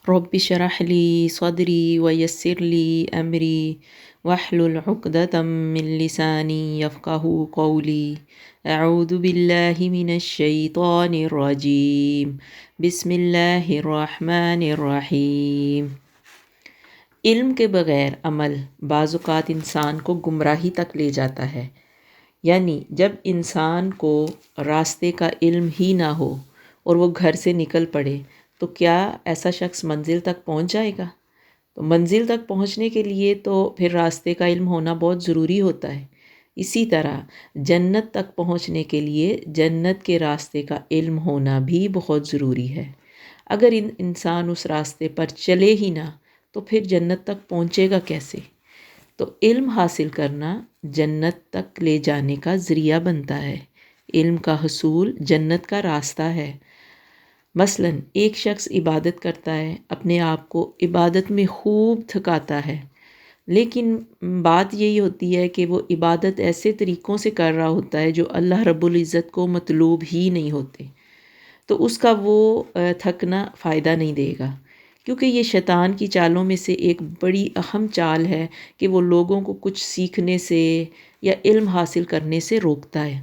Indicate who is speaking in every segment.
Speaker 1: رب اشرح لي صدري ويسر لي أمري واحلل عقدة من لساني يفقه قولي أعوذ بالله من الشيطان الرجيم بسم الله الرحمن الرحیم۔ علم کے بغیر عمل بعض اوقات انسان کو گمراہی تک لے جاتا ہے، یعنی جب انسان کو راستے کا علم ہی نہ ہو اور وہ گھر سے نکل پڑے تو کیا ایسا شخص منزل تک پہنچ جائے گا؟ تو منزل تک پہنچنے کے لیے تو پھر راستے کا علم ہونا بہت ضروری ہوتا ہے۔ اسی طرح جنت تک پہنچنے کے لیے جنت کے راستے کا علم ہونا بھی بہت ضروری ہے۔ اگر انسان اس راستے پر چلے ہی نہ تو پھر جنت تک پہنچے گا کیسے؟ تو علم حاصل کرنا جنت تک لے جانے کا ذریعہ بنتا ہے۔ علم کا حصول جنت کا راستہ ہے۔ مثلاً ایک شخص عبادت کرتا ہے، اپنے آپ کو عبادت میں خوب تھکاتا ہے، لیکن بات یہی ہوتی ہے کہ وہ عبادت ایسے طریقوں سے کر رہا ہوتا ہے جو اللہ رب العزت کو مطلوب ہی نہیں ہوتے، تو اس کا وہ تھکنا فائدہ نہیں دے گا، کیونکہ یہ شیطان کی چالوں میں سے ایک بڑی اہم چال ہے کہ وہ لوگوں کو کچھ سیکھنے سے یا علم حاصل کرنے سے روکتا ہے۔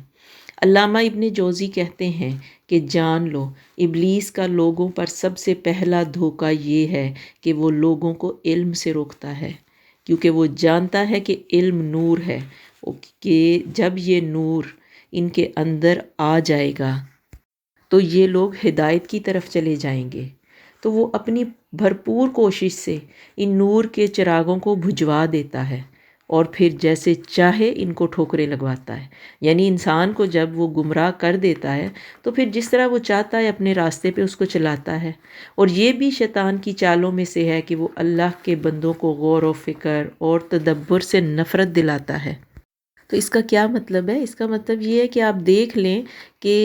Speaker 1: علامہ ابن جوزی کہتے ہیں کہ جان لو، ابلیس کا لوگوں پر سب سے پہلا دھوکہ یہ ہے کہ وہ لوگوں کو علم سے روکتا ہے، کیونکہ وہ جانتا ہے کہ علم نور ہے، کہ جب یہ نور ان کے اندر آ جائے گا تو یہ لوگ ہدایت کی طرف چلے جائیں گے، تو وہ اپنی بھرپور کوشش سے ان نور کے چراغوں کو بجھوا دیتا ہے اور پھر جیسے چاہے ان کو ٹھوکریں لگواتا ہے۔ یعنی انسان کو جب وہ گمراہ کر دیتا ہے تو پھر جس طرح وہ چاہتا ہے اپنے راستے پہ اس کو چلاتا ہے۔ اور یہ بھی شیطان کی چالوں میں سے ہے کہ وہ اللہ کے بندوں کو غور و فکر اور تدبر سے نفرت دلاتا ہے۔ تو اس کا کیا مطلب ہے؟ اس کا مطلب یہ ہے کہ آپ دیکھ لیں کہ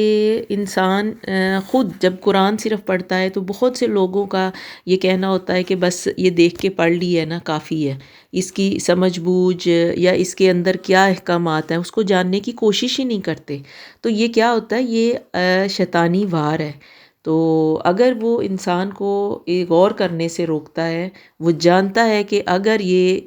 Speaker 1: انسان خود جب قرآن صرف پڑھتا ہے تو بہت سے لوگوں کا یہ کہنا ہوتا ہے کہ بس یہ دیکھ کے پڑھ لی ہے نا کافی ہے، اس کی سمجھ بوجھ یا اس کے اندر کیا احکامات ہیں اس کو جاننے کی کوشش ہی نہیں کرتے۔ تو یہ کیا ہوتا ہے؟ یہ شیطانی وار ہے۔ تو اگر وہ انسان کو غور کرنے سے روکتا ہے، وہ جانتا ہے کہ اگر یہ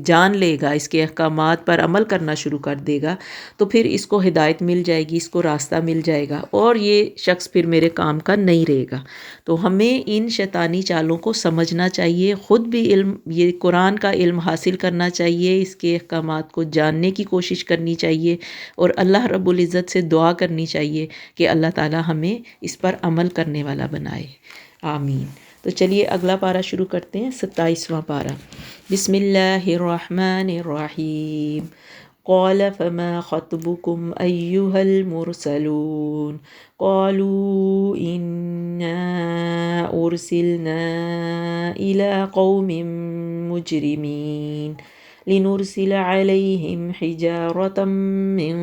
Speaker 1: جان لے گا، اس کے احکامات پر عمل کرنا شروع کر دے گا تو پھر اس کو ہدایت مل جائے گی، اس کو راستہ مل جائے گا اور یہ شخص پھر میرے کام کا نہیں رہے گا۔ تو ہمیں ان شیطانی چالوں کو سمجھنا چاہیے، خود بھی علم، یہ قرآن کا علم حاصل کرنا چاہیے، اس کے احکامات کو جاننے کی کوشش کرنی چاہیے اور اللہ رب العزت سے دعا کرنی چاہیے کہ اللہ تعالی ہمیں اس پر عمل کرنے والا بنائے، آمین۔ تو چلیے اگلا پارہ شروع کرتے ہیں، 27واں پارہ۔ بسم اللہ الرحمن الرحیم۔ قال فما خطبكم أيها المرسلون قالوا إنا أرسلنا إلى قوم مجرمين لنرسل عليهم حجارة من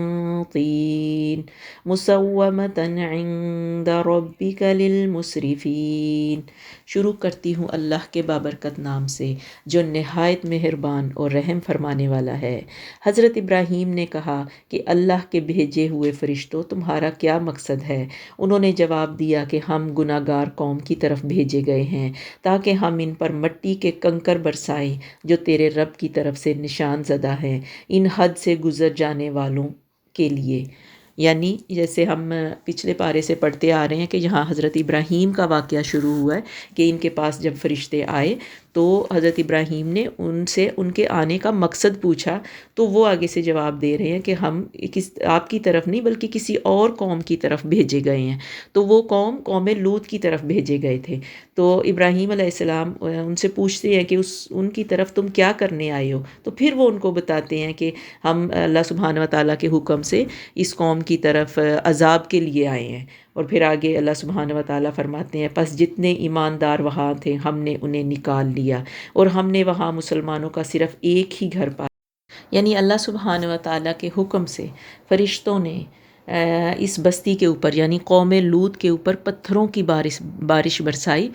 Speaker 1: طين مسومة عند ربك للمسرفين۔ شروع کرتی ہوں اللہ کے بابرکت نام سے جو نہایت مہربان اور رحم فرمانے والا ہے۔ حضرت ابراہیم نے کہا کہ اللہ کے بھیجے ہوئے فرشتوں، تمہارا کیا مقصد ہے؟ انہوں نے جواب دیا کہ ہم گناہ گار قوم کی طرف بھیجے گئے ہیں تاکہ ہم ان پر مٹی کے کنکر برسائیں جو تیرے رب کی طرف سے نشان زدہ ہیں ان حد سے گزر جانے والوں کے لیے۔ یعنی جیسے ہم پچھلے پارے سے پڑھتے آ رہے ہیں کہ یہاں حضرت ابراہیم کا واقعہ شروع ہوا ہے کہ ان کے پاس جب فرشتے آئے تو حضرت ابراہیم نے ان سے ان کے آنے کا مقصد پوچھا، تو وہ آگے سے جواب دے رہے ہیں کہ ہم آپ کی طرف نہیں بلکہ کسی اور قوم کی طرف بھیجے گئے ہیں۔ تو وہ قوم لوط کی طرف بھیجے گئے تھے۔ تو ابراہیم علیہ السلام ان سے پوچھتے ہیں کہ ان کی طرف تم کیا کرنے آئے ہو؟ تو پھر وہ ان کو بتاتے ہیں کہ ہم اللہ سبحانہ و تعالیٰ کے حکم سے اس قوم کی طرف عذاب کے لیے آئے ہیں۔ اور پھر آگے اللہ سبحانہ و تعالیٰ فرماتے ہیں پس جتنے ایماندار وہاں تھے ہم نے انہیں نکال لیا اور ہم نے وہاں مسلمانوں کا صرف ایک ہی گھر پایا۔ یعنی اللہ سبحانہ و تعالیٰ کے حکم سے فرشتوں نے اس بستی کے اوپر یعنی قوم لوط کے اوپر پتھروں کی بارش برسائی،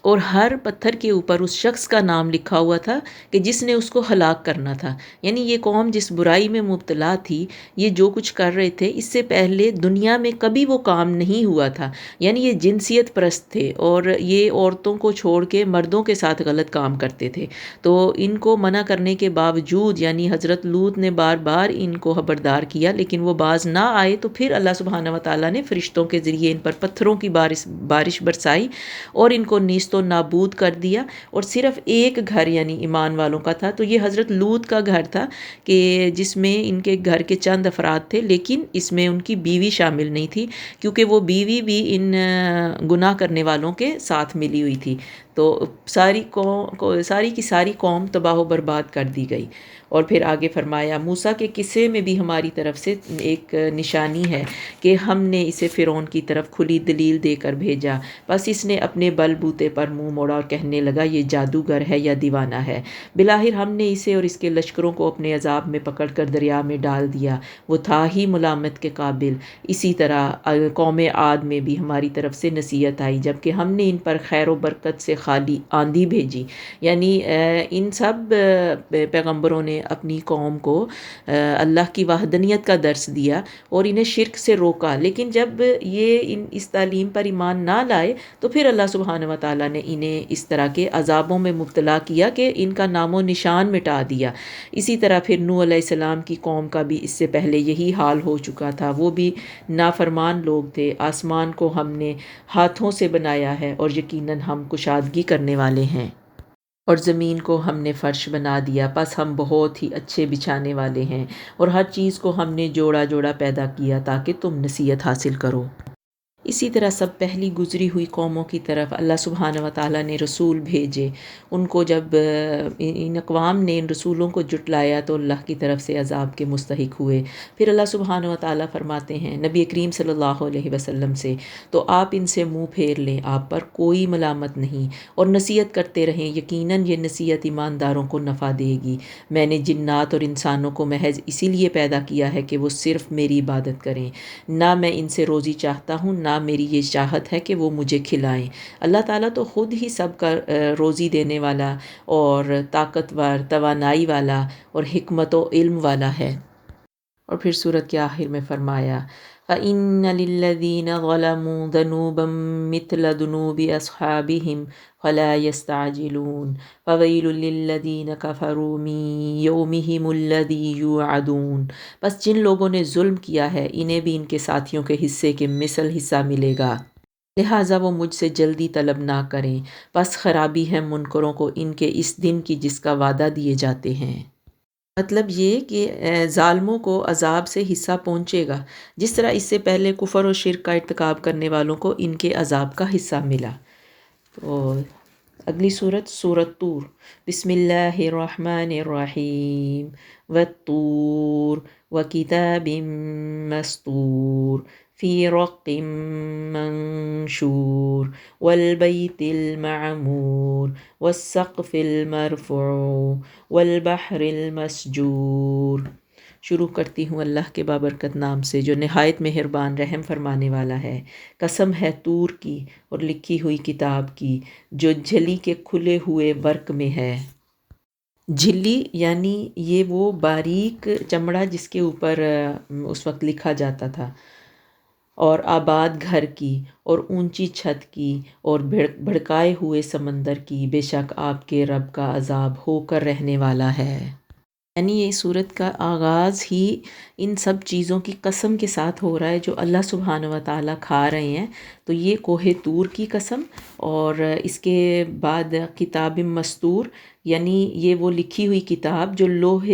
Speaker 1: اور ہر پتھر کے اوپر اس شخص کا نام لکھا ہوا تھا کہ جس نے اس کو ہلاک کرنا تھا۔ یعنی یہ قوم جس برائی میں مبتلا تھی، یہ جو کچھ کر رہے تھے، اس سے پہلے دنیا میں کبھی وہ کام نہیں ہوا تھا۔ یعنی یہ جنسیت پرست تھے اور یہ عورتوں کو چھوڑ کے مردوں کے ساتھ غلط کام کرتے تھے۔ تو ان کو منع کرنے کے باوجود یعنی حضرت لوط نے بار بار ان کو خبردار کیا، لیکن وہ باز نہ آئے، تو پھر اللہ سبحانہ وتعالیٰ نے فرشتوں کے ذریعے ان پر پتھروں کی بارش برسائی اور ان کو نیست و نابود کر دیا، اور صرف ایک گھر یعنی ایمان والوں کا تھا۔ تو یہ حضرت لوط کا گھر تھا کہ جس میں ان کے گھر کے چند افراد تھے، لیکن اس میں ان کی بیوی شامل نہیں تھی، کیونکہ وہ بیوی بھی ان گناہ کرنے والوں کے ساتھ ملی ہوئی تھی۔ تو ساری کی ساری قوم تباہ و برباد کر دی گئی۔ اور پھر آگے فرمایا، موسیٰ کے قصے میں بھی ہماری طرف سے ایک نشانی ہے کہ ہم نے اسے فرعون کی طرف کھلی دلیل دے کر بھیجا، بس اس نے اپنے بل بوتے پر منہ موڑا اور کہنے لگا یہ جادوگر ہے یا دیوانہ ہے۔ بالآخر ہم نے اسے اور اس کے لشکروں کو اپنے عذاب میں پکڑ کر دریا میں ڈال دیا، وہ تھا ہی ملامت کے قابل۔ اسی طرح قوم عاد میں بھی ہماری طرف سے نصیحت آئی، جبکہ ہم نے ان پر خیر و برکت سے خالی آندھی بھیجی۔ یعنی ان سب پیغمبروں نے اپنی قوم کو اللہ کی وحدانیت کا درس دیا اور انہیں شرک سے روکا، لیکن جب یہ اس تعلیم پر ایمان نہ لائے تو پھر اللہ سبحانہ وتعالیٰ نے انہیں اس طرح کے عذابوں میں مبتلا کیا کہ ان کا نام و نشان مٹا دیا۔ اسی طرح پھر نوح علیہ السلام کی قوم کا بھی اس سے پہلے یہی حال ہو چکا تھا، وہ بھی نافرمان لوگ تھے۔ آسمان کو ہم نے ہاتھوں سے بنایا ہے اور یقیناً ہم کشادگی کرنے والے ہیں، اور زمین کو ہم نے فرش بنا دیا، پس ہم بہت ہی اچھے بچھانے والے ہیں، اور ہر چیز کو ہم نے جوڑا جوڑا پیدا کیا تاکہ تم نصیحت حاصل کرو۔ اسی طرح سب پہلی گزری ہوئی قوموں کی طرف اللہ سبحانہ وتعالیٰ نے رسول بھیجے۔ ان کو جب ان اقوام نے ان رسولوں کو جھٹلایا تو اللہ کی طرف سے عذاب کے مستحق ہوئے۔ پھر اللہ سبحانہ وتعالیٰ فرماتے ہیں نبی کریم صلی اللہ علیہ وسلم سے، تو آپ ان سے منہ پھیر لیں، آپ پر کوئی ملامت نہیں، اور نصیحت کرتے رہیں، یقیناً یہ نصیحت ایمانداروں کو نفع دے گی۔ میں نے جنات اور انسانوں کو محض اسی لیے پیدا کیا ہے کہ وہ صرف میری عبادت کریں، نہ میں ان سے روزی چاہتا ہوں، نہ میری یہ چاہت ہے کہ وہ مجھے کھلائیں۔ اللہ تعالیٰ تو خود ہی سب کا روزی دینے والا اور طاقتور، توانائی والا اور حکمت و علم والا ہے۔ اور پھر سورت کے آخر میں فرمایا فَإِنَّ لِلَّذِينَ ظَلَمُوا ذَنُوبًا مِثْلَ ذُنُوبِ أَصْحَابِهِمْ فَلَا يَسْتَعْجِلُونَ فَوَيْلٌ لِلَّذِينَ كَفَرُوا مِن يَوْمِهِمُ الَّذِي يُوعَدُونَ، بس جن لوگوں نے ظلم کیا ہے انہیں بھی ان کے ساتھیوں کے حصے کے مثل حصہ ملے گا، لہٰذا وہ مجھ سے جلدی طلب نہ کریں، بس خرابی ہے منکروں کو ان کے اس دن کی جس کا وعدہ دیے جاتے ہیں۔ مطلب یہ کہ ظالموں کو عذاب سے حصہ پہنچے گا، جس طرح اس سے پہلے کفر و شرک کا ارتکاب کرنے والوں کو ان کے عذاب کا حصہ ملا۔ تو اگلی سورت طور۔ بسم اللہ الرحمن الرحیم، والطور وکتاب مسطور فی رق منشور والبیت المعمور والسقف المرفوع والبحر المسجور۔ شروع کرتی ہوں اللہ کے بابرکت نام سے جو نہایت مہربان رحم فرمانے والا ہے۔ قسم ہے طور کی اور لکھی ہوئی کتاب کی جو جھلی کے کھلے ہوئے ورق میں ہے۔ جھلی یعنی یہ وہ باریک چمڑا جس کے اوپر اس وقت لکھا جاتا تھا، اور آباد گھر کی اور اونچی چھت کی اور بھڑکائے ہوئے سمندر کی، بے شک آپ کے رب کا عذاب ہو کر رہنے والا ہے۔ یعنی یہ صورت کا آغاز ہی ان سب چیزوں کی قسم کے ساتھ ہو رہا ہے جو اللہ سبحانہ وتعالیٰ کھا رہے ہیں۔ تو یہ کوہ طور کی قسم، اور اس کے بعد کتاب مسطور، یعنی یہ وہ لکھی ہوئی کتاب جو لوح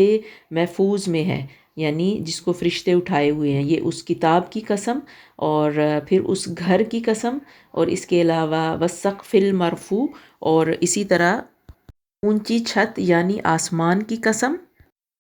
Speaker 1: محفوظ میں ہے، یعنی جس کو فرشتے اٹھائے ہوئے ہیں، یہ اس کتاب کی قسم، اور پھر اس گھر کی قسم، اور اس کے علاوہ والسقف المرفوع، اور اسی طرح اونچی چھت یعنی آسمان کی قسم،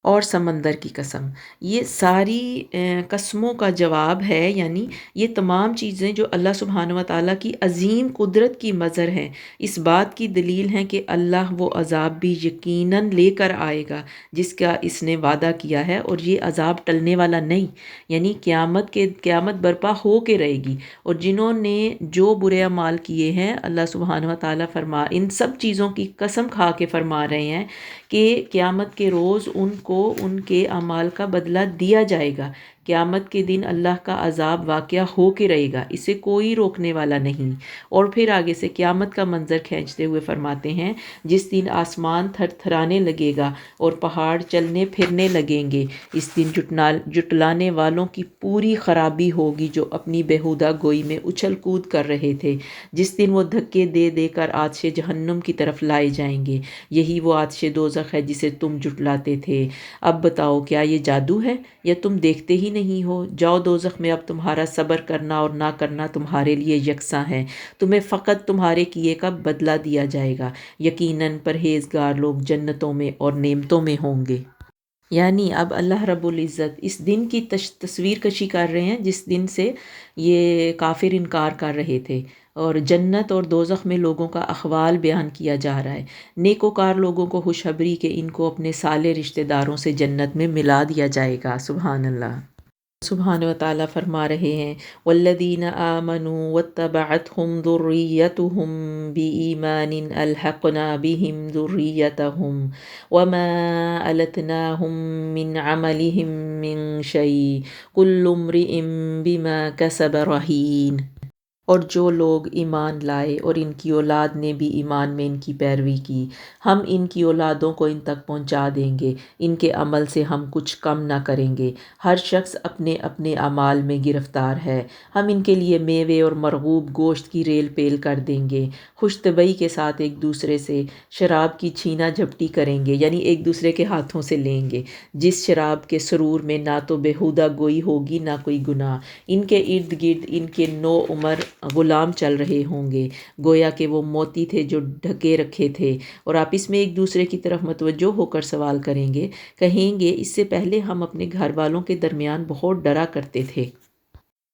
Speaker 1: اور سمندر کی قسم، یہ ساری قسموں کا جواب ہے، یعنی یہ تمام چیزیں جو اللہ سبحانہ و تعالیٰ کی عظیم قدرت کی مظہر ہیں، اس بات کی دلیل ہیں کہ اللہ وہ عذاب بھی یقیناً لے کر آئے گا جس کا اس نے وعدہ کیا ہے، اور یہ عذاب ٹلنے والا نہیں، یعنی قیامت برپا ہو کے رہے گی۔ اور جنہوں نے جو برے اعمال کیے ہیں، اللہ سبحانہ و تعالیٰ ان سب چیزوں کی قسم کھا کے فرما رہے ہیں کہ قیامت کے روز ان کو ان کے اعمال کا بدلہ دیا جائے گا۔ قیامت کے دن اللہ کا عذاب واقعہ ہو کے رہے گا، اسے کوئی روکنے والا نہیں۔ اور پھر آگے سے قیامت کا منظر کھینچتے ہوئے فرماتے ہیں، جس دن آسمان تھر تھرانے لگے گا اور پہاڑ چلنے پھرنے لگیں گے، اس دن جٹلانے والوں کی پوری خرابی ہوگی جو اپنی بیہودہ گوئی میں اچھل کود کر رہے تھے، جس دن وہ دھکے دے دے کر آتش جہنم کی طرف لائے جائیں گے، یہی وہ آتش دوزخ ہے جسے تم جٹلاتے تھے۔ اب بتاؤ کیا یہ جادو ہے یا تم دیکھتے ہی نہیں ہو؟ جاؤ دوزخ میں، اب تمہارا صبر کرنا اور نہ کرنا تمہارے لیے یکساں ہے، تمہیں فقط تمہارے کیے کا بدلہ دیا جائے گا، یقیناً پرہیزگار لوگ جنتوں میں اور نعمتوں میں ہوں گے۔ یعنی اب اللہ رب العزت اس دن کی تصویر کشی کر رہے ہیں جس دن سے یہ کافر انکار کر رہے تھے، اور جنت اور دوزخ میں لوگوں کا احوال بیان کیا جا رہا ہے۔ نیکوکار لوگوں کو خوشخبری کہ ان کو اپنے صالح رشتہ داروں سے جنت میں ملا دیا جائے گا۔ سبحان اللہ۔ سبحانہ و تعالیٰ فرما رہے ہیں، والذین آمنوا واتبعتهم ذریتهم بإیمان الحقنا بهم ذریتهم وما ألتناهم من عملهم من شیء کل امرئ بما کسب رہین۔ اور جو لوگ ایمان لائے اور ان کی اولاد نے بھی ایمان میں ان کی پیروی کی، ہم ان کی اولادوں کو ان تک پہنچا دیں گے، ان کے عمل سے ہم کچھ کم نہ کریں گے، ہر شخص اپنے اپنے اعمال میں گرفتار ہے۔ ہم ان کے لیے میوے اور مرغوب گوشت کی ریل پیل کر دیں گے، خوش طبعی کے ساتھ ایک دوسرے سے شراب کی چھینا جھپٹی کریں گے، یعنی ایک دوسرے کے ہاتھوں سے لیں گے، جس شراب کے سرور میں نہ تو بیہودہ گوئی ہوگی نہ کوئی گناہ۔ ان کے ارد گرد ان کے 9 عمر غلام چل رہے ہوں گے، گویا کہ وہ موتی تھے جو ڈھکے رکھے تھے، اور آپس میں ایک دوسرے کی طرف متوجہ ہو کر سوال کریں گے، کہیں گے اس سے پہلے ہم اپنے گھر والوں کے درمیان بہت ڈرا کرتے تھے۔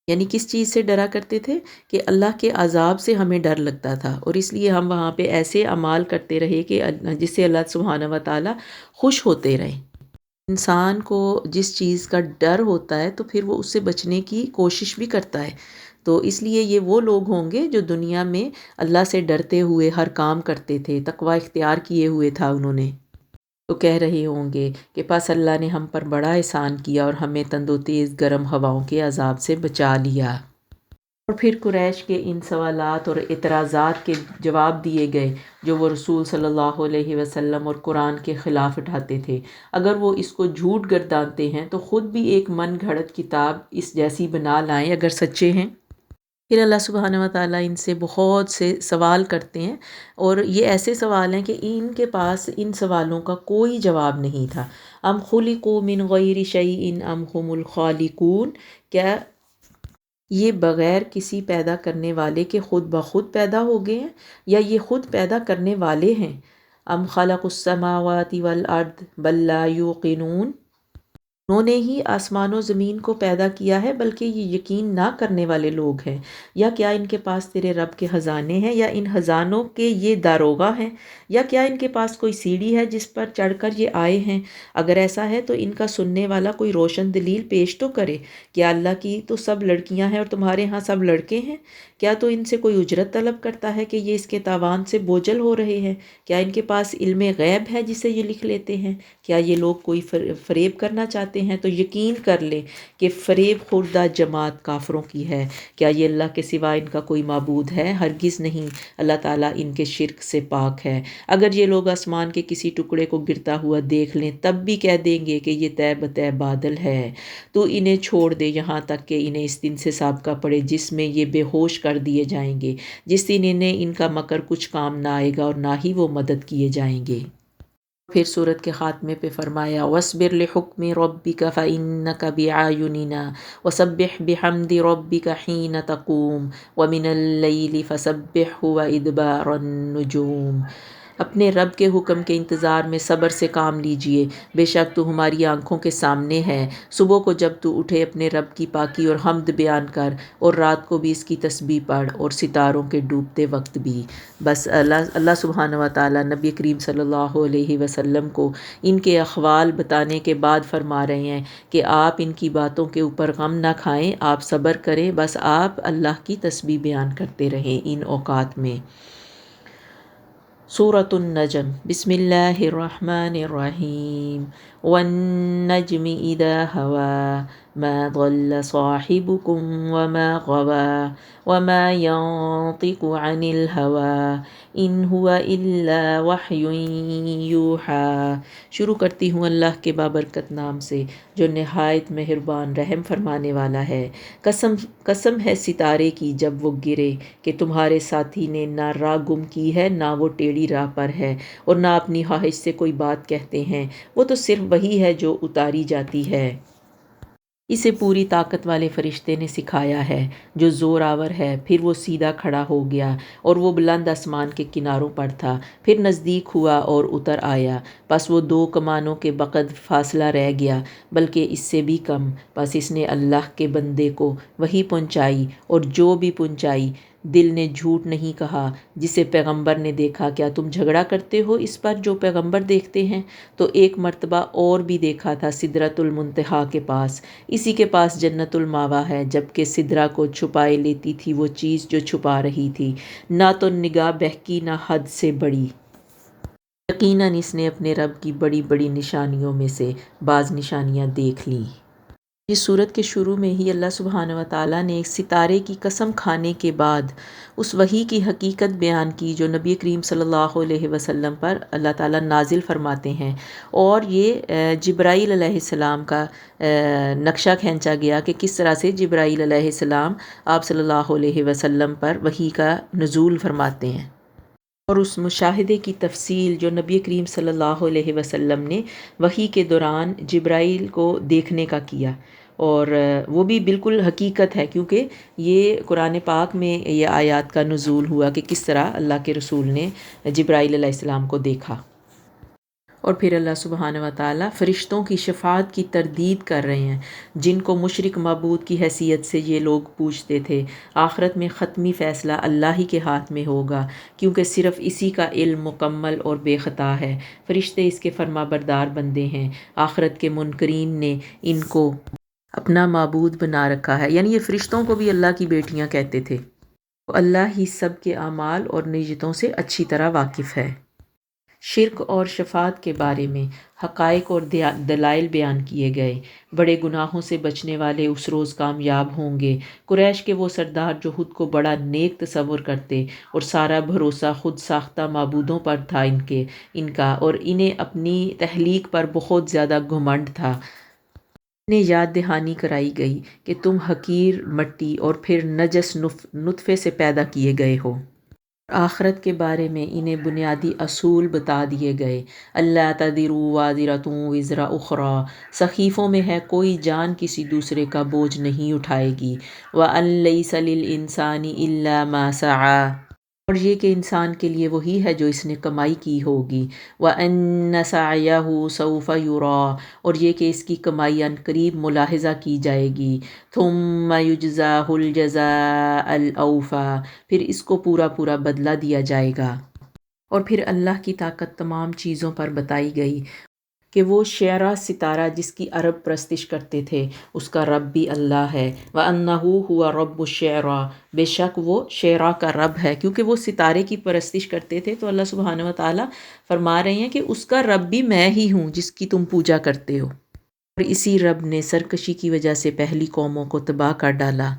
Speaker 1: یعنی کس چیز سے ڈرا کرتے تھے؟ کہ اللہ کے عذاب سے ہمیں ڈر لگتا تھا، اور اس لیے ہم وہاں پہ ایسے اعمال کرتے رہے کہ جس سے اللہ سبحانہ و تعالیٰ خوش ہوتے رہے۔ انسان کو جس چیز کا ڈر ہوتا ہے تو پھر وہ اس سے بچنے کی کوشش بھی کرتا ہے، تو اس لیے یہ وہ لوگ ہوں گے جو دنیا میں اللہ سے ڈرتے ہوئے ہر کام کرتے تھے، تقوی اختیار کیے ہوئے تھا انہوں نے، تو کہہ رہے ہوں گے کہ پس اللہ نے ہم پر بڑا احسان کیا اور ہمیں تند و تیز گرم ہواؤں کے عذاب سے بچا لیا۔ اور پھر قریش کے ان سوالات اور اعتراضات کے جواب دیے گئے جو وہ رسول صلی اللہ علیہ وسلم اور قرآن کے خلاف اٹھاتے تھے۔ اگر وہ اس کو جھوٹ گردانتے ہیں تو خود بھی ایک من گھڑت کتاب اس جیسی بنا لائیں اگر سچے ہیں۔ پھر اللہ سبحانہ و تعالیٰ ان سے بہت سے سوال کرتے ہیں، اور یہ ایسے سوال ہیں کہ ان کے پاس ان سوالوں کا کوئی جواب نہیں تھا۔ ام خلقوا من غیر شیء ام هم الخالقون، کیا یہ بغیر کسی پیدا کرنے والے کے خود بخود پیدا ہو گئے ہیں یا یہ خود پیدا کرنے والے ہیں؟ ام خلقوا السماوات والارض بل لا یوقنون، انہوں نے ہی آسمان و زمین کو پیدا کیا ہے بلکہ یہ یقین نہ کرنے والے لوگ ہیں۔ یا کیا ان کے پاس تیرے رب کے خزانے ہیں یا ان خزانوں کے یہ داروغہ ہیں، یا کیا ان کے پاس کوئی سیڑھی ہے جس پر چڑھ کر یہ آئے ہیں؟ اگر ایسا ہے تو ان کا سننے والا کوئی روشن دلیل پیش تو کرے۔ کیا اللہ کی تو سب لڑکیاں ہیں اور تمہارے ہاں سب لڑکے ہیں؟ کیا تو ان سے کوئی اجرت طلب کرتا ہے کہ یہ اس کے تاوان سے بوجھل ہو رہے ہیں؟ کیا ان کے پاس علم غیب ہے جسے یہ لکھ لیتے ہیں؟ کیا یہ لوگ کوئی فریب کرنا چاہتے ہیں؟ تو یقین کر لیں کہ فریب خوردہ جماعت کافروں کی ہے۔ کیا یہ اللہ کے سوا ان کا کوئی معبود ہے؟ ہرگز نہیں، اللہ تعالیٰ ان کے شرک سے پاک ہے۔ اگر یہ لوگ آسمان کے کسی ٹکڑے کو گرتا ہوا دیکھ لیں تب بھی کہہ دیں گے کہ یہ طے بطے بادل ہے۔ تو انہیں چھوڑ دے یہاں تک کہ انہیں اس دن سے سابقہ پڑے جس میں یہ بے ہوش کر دیے جائیں گے، جس دن انہیں ان کا مکر کچھ کام نہ آئے گا اور نہ ہی وہ مدد کیے جائیں گے۔ پھر سورت کے خاتمے پہ فرمایا وَاصْبِرْ لِحُکْمِ رَبِّكَ فَإِنَّكَ بِأَعْيُنِنَا وَسَبِّحْ بِحَمْدِ رَبِّكَ حِينَ تَقُومُ وَمِنَ اللَّيْلِ فَسَبِّحْهُ وَإِدْبَارَ النُّجُومِ۔ اپنے رب کے حکم کے انتظار میں صبر سے کام لیجئے، بے شک تو ہماری آنکھوں کے سامنے ہے۔ صبح کو جب تو اٹھے اپنے رب کی پاکی اور حمد بیان کر، اور رات کو بھی اس کی تسبیح پڑھ، اور ستاروں کے ڈوبتے وقت بھی۔ بس اللہ سبحانہ و تعالیٰ نبی کریم صلی اللہ علیہ وسلم کو ان کے احوال بتانے کے بعد فرما رہے ہیں کہ آپ ان کی باتوں کے اوپر غم نہ کھائیں، آپ صبر کریں، بس آپ اللہ کی تسبیح بیان کرتے رہیں ان اوقات میں۔ سورة النجم، بسم اللہ الرحمن الرحیم۔ والنجم اذا هوى ما ضل صاحبكم وما غوى وما ينطق عن الهوى ان هو الا وحی یوحی۔ شروع کرتی ہوں اللہ کے بابرکت نام سے جو نہایت مہربان رحم فرمانے والا ہے۔ قسم ہے ستارے کی جب وہ گرے کہ تمہارے ساتھی نے نہ راہ گم کی ہے، نہ وہ ٹیڑھی راہ پر ہے، اور نہ اپنی خواہش سے کوئی بات کہتے ہیں، وہ تو صرف وہی ہے جو اتاری جاتی ہے۔ اسے پوری طاقت والے فرشتے نے سکھایا ہے جو زور آور ہے۔ پھر وہ سیدھا کھڑا ہو گیا اور وہ بلند آسمان کے کناروں پر تھا، پھر نزدیک ہوا اور اتر آیا، پس وہ 2 کمانوں کے بقد فاصلہ رہ گیا، بلکہ اس سے بھی کم۔ پس اس نے اللہ کے بندے کو وحی پہنچائی، اور جو بھی پہنچائی دل نے جھوٹ نہیں کہا۔ جسے پیغمبر نے دیکھا، کیا تم جھگڑا کرتے ہو اس پر جو پیغمبر دیکھتے ہیں؟ تو ایک مرتبہ اور بھی دیکھا تھا سدرۃ المنتہا کے پاس، اسی کے پاس جنت الماوا ہے، جبکہ سدرہ کو چھپائے لیتی تھی وہ چیز جو چھپا رہی تھی، نہ تو نگاہ بہکی نہ حد سے بڑی۔ یقیناً اس نے اپنے رب کی بڑی بڑی نشانیوں میں سے بعض نشانیاں دیکھ لیں۔ اس صورت کے شروع میں ہی اللہ سبحانہ و تعالیٰ نے ایک ستارے کی قسم کھانے کے بعد اس وحی کی حقیقت بیان کی جو نبی کریم صلی اللہ علیہ وسلم پر اللہ تعالیٰ نازل فرماتے ہیں، اور یہ جبرائیل علیہ السلام کا نقشہ کھینچا گیا کہ کس طرح سے جبرائیل علیہ السلام آپ صلی اللہ علیہ وسلم پر وحی کا نزول فرماتے ہیں، اور اس مشاہدے کی تفصیل جو نبی کریم صلی اللہ علیہ وسلم نے وحی کے دوران جبرائیل کو دیکھنے کا کیا، اور وہ بھی بالکل حقیقت ہے، کیونکہ یہ قرآن پاک میں یہ آیات کا نزول ہوا کہ کس طرح اللہ کے رسول نے جبرائیل علیہ السلام کو دیکھا۔ اور پھر اللہ سبحانہ و تعالیٰ فرشتوں کی شفاعت کی تردید کر رہے ہیں، جن کو مشرک معبود کی حیثیت سے یہ لوگ پوچھتے تھے۔ آخرت میں ختمی فیصلہ اللہ ہی کے ہاتھ میں ہوگا، کیونکہ صرف اسی کا علم مکمل اور بے خطا ہے۔ فرشتے اس کے فرما بردار بندے ہیں۔ آخرت کے منکرین نے ان کو اپنا معبود بنا رکھا ہے، یعنی یہ فرشتوں کو بھی اللہ کی بیٹیاں کہتے تھے۔ اللہ ہی سب کے اعمال اور نیتوں سے اچھی طرح واقف ہے۔ شرک اور شفاعت کے بارے میں حقائق اور دلائل بیان کیے گئے۔ بڑے گناہوں سے بچنے والے اس روز کامیاب ہوں گے۔ قریش کے وہ سردار جو خود کو بڑا نیک تصور کرتے اور سارا بھروسہ خود ساختہ معبودوں پر تھا ان کا، اور انہیں اپنی تخلیق پر بہت زیادہ گھمنڈ تھا، انہیں یاد دہانی کرائی گئی کہ تم حقیر مٹی اور پھر نجس نطفے سے پیدا کیے گئے ہو۔ آخرت کے بارے میں انہیں بنیادی اصول بتا دیے گئے۔ اللہ تزر وازرۃ وزر اخری، صحیفوں میں ہے کوئی جان کسی دوسرے کا بوجھ نہیں اٹھائے گی۔ وَأَن لَيْسَ لِلْإِنسَانِ إِلَّا مَا سَعَىٰ، اور یہ کہ انسان کے لیے وہی ہے جو اس نے کمائی کی ہوگی۔ وَأَنَّ سَعْيَهُ سَوْفَ يُرَىٰ، اور یہ کہ اس کی کمائی عنقریب ملاحظہ کی جائے گی۔ ثُمَّ يُجْزَاهُ الْجَزَاءَ الْأَوْفَىٰ، پھر اس کو پورا پورا بدلہ دیا جائے گا۔ اور پھر اللہ کی طاقت تمام چیزوں پر بتائی گئی کہ وہ شعرا ستارہ جس کی عرب پرستش کرتے تھے اس کا رب بھی اللہ ہے۔ وَأَنَّهُ هُوَ رَبُّ الشِّعْرَىٰ، بے شک وہ شعرا کا رب ہے، کیونکہ وہ ستارے کی پرستش کرتے تھے تو اللہ سبحانہ و تعالیٰ فرما رہے ہیں کہ اس کا رب بھی میں ہی ہوں جس کی تم پوجا کرتے ہو، اور اسی رب نے سرکشی کی وجہ سے پہلی قوموں کو تباہ کر ڈالا۔